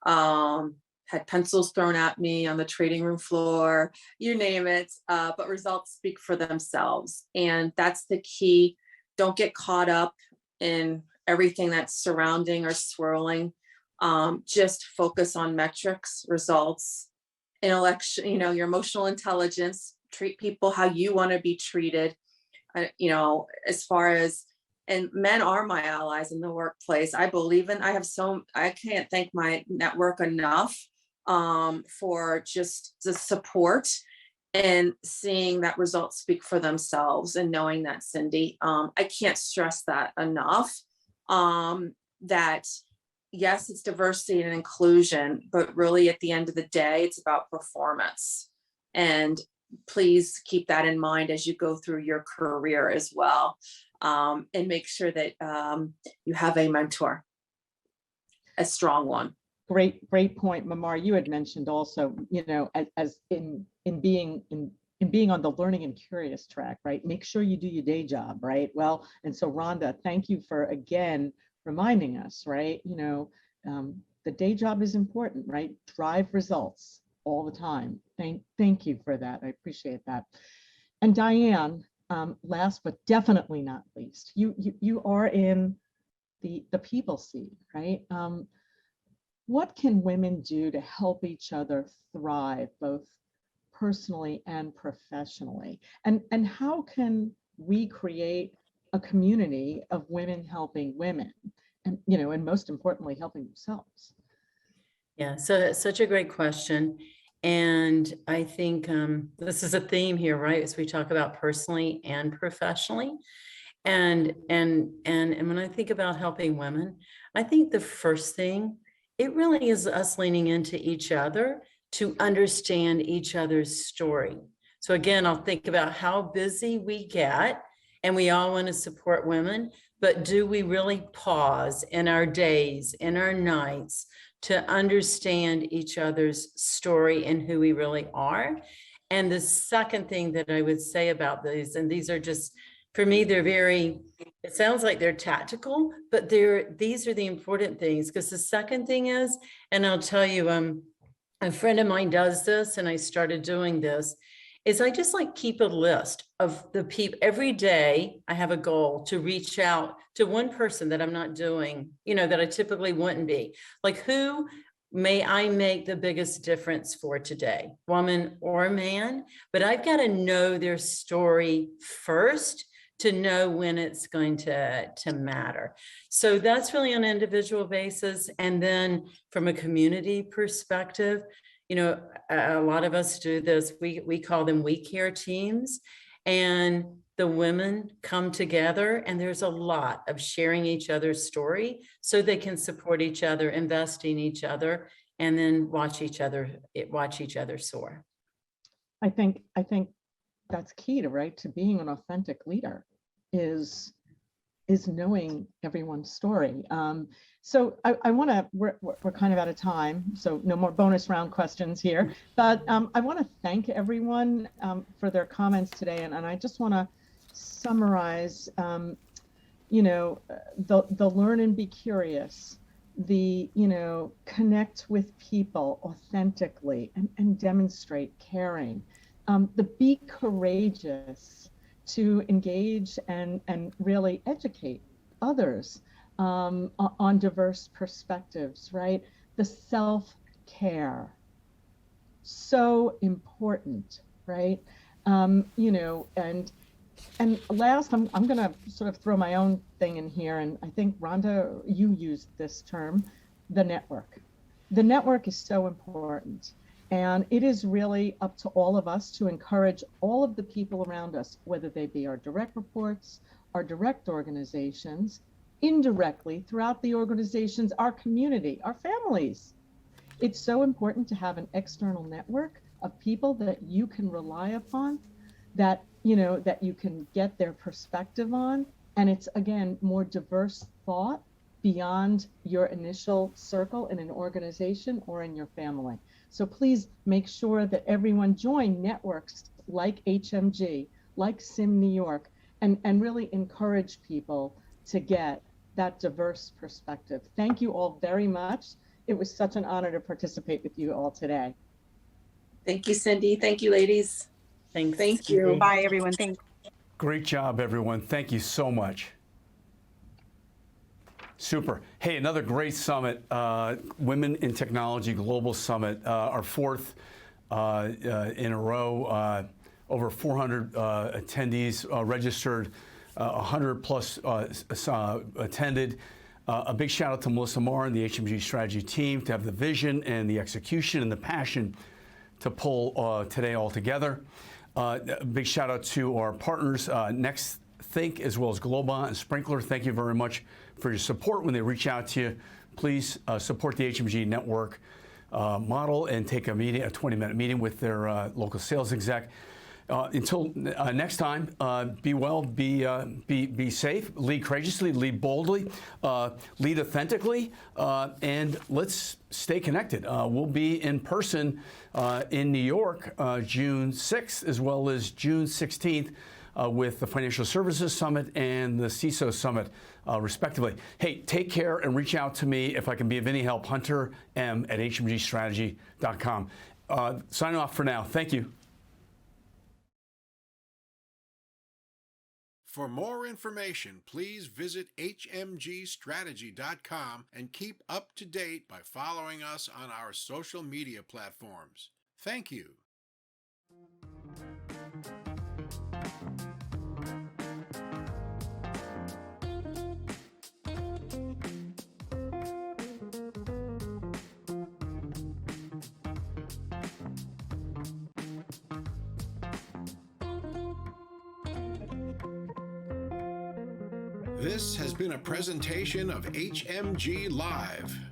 Had pencils thrown at me on the trading room floor, you name it, but results speak for themselves. And that's the key. Don't get caught up in everything that's surrounding or swirling. Just focus on metrics, results, intellectual, your emotional intelligence, treat people how you want to be treated. As far as, and men are my allies in the workplace. I can't thank my network enough for just the support and seeing that results speak for themselves and knowing that, Cindy. I can't stress that enough, that yes, it's diversity and inclusion, but really at the end of the day, it's about performance. And please keep that in mind as you go through your career as well. And make sure that you have a mentor, a strong one. Great point, Mamar. You had mentioned also, as in being on the learning and curious track, right? Make sure you do your day job, right? Well, and so Rhonda, thank you for again reminding us, right? The day job is important, right? Drive results all the time. Thank you for that. I appreciate that. And Diane, last but definitely not least, you are in the people seat, right? What can women do to help each other thrive, both personally and professionally? And how can we create a community of women helping women, and and most importantly, helping themselves? Yeah, so that's such a great question. And I think this is a theme here, right? As we talk about personally and professionally. And when I think about helping women, I think the first thing, it really is us leaning into each other to understand each other's story. So again, I'll think about how busy we get, and we all want to support women, but do we really pause in our days, in our nights, to understand each other's story and who we really are? And the second thing that I would say about these, and these are just, for me, they're very, it sounds like they're tactical, but these are the important things. Because the second thing is, and I'll tell you, a friend of mine does this, and I started doing this, is I just keep a list of the people. Every day I have a goal to reach out to one person that I'm not doing, that I typically wouldn't be. Who may I make the biggest difference for today, woman or man? But I've got to know their story first to know when it's going to matter. So that's really on an individual basis. And then from a community perspective, a lot of us do this, we call them we care teams, and the women come together, and there's a lot of sharing each other's story so they can support each other, invest in each other, and then watch each other soar. I think that's key to being an authentic leader, is is knowing everyone's story. So I want to, we're kind of out of time, so no more bonus round questions here, but I want to thank everyone for their comments today. And I just want to summarize, you know, the learn and be curious, the, you know, connect with people authentically and demonstrate caring, the be courageous to engage and really educate others on diverse perspectives, right? The self-care, so important, right? You know, and last, I'm going to sort of throw my own thing in here, and I think Rhonda, you used this term, the network. The network is so important, and it is really up to all of us to encourage all of the people around us, whether they be our direct reports, our direct organizations, indirectly throughout the organizations, our community, our families. It's so important to have an external network of people that you can rely upon, that, you know, that you can get their perspective on. And it's, again, more diverse thought beyond your initial circle in an organization or in your family. So please make sure that everyone join networks like HMG, like SIM New York, and really encourage people to get that diverse perspective. Thank you all very much. It was such an honor to participate with you all today. Thank you, Cindy. Thank you, ladies. Thanks. Thank you. Bye, everyone. Thanks. Great job, everyone. Thank you so much. Super. Hey, another great summit, Women in Technology Global Summit, our fourth in a row. Over 400 attendees registered, 100 plus attended. A big shout out to Melissa Marr and the HMG strategy team to have the vision and the execution and the passion to pull today all together. A big shout out to our partners, Next Think, as well as Global and Sprinkler. Thank you very much for your support when they reach out to you. Please support the HMG network model and take a meeting, a 20-minute meeting with their local sales exec. Until next time, be well, be safe, lead courageously, lead boldly, lead authentically, and let's stay connected. We'll be in person in New York June 6th as well as June 16th with the Financial Services Summit and the CISO Summit, respectively. Hey, take care and reach out to me if I can be of any help, hunterm@hmgstrategy.com. Signing off for now. Thank you. For more information, please visit hmgstrategy.com and keep up to date by following us on our social media platforms. Thank you. This has been a presentation of HMG Live.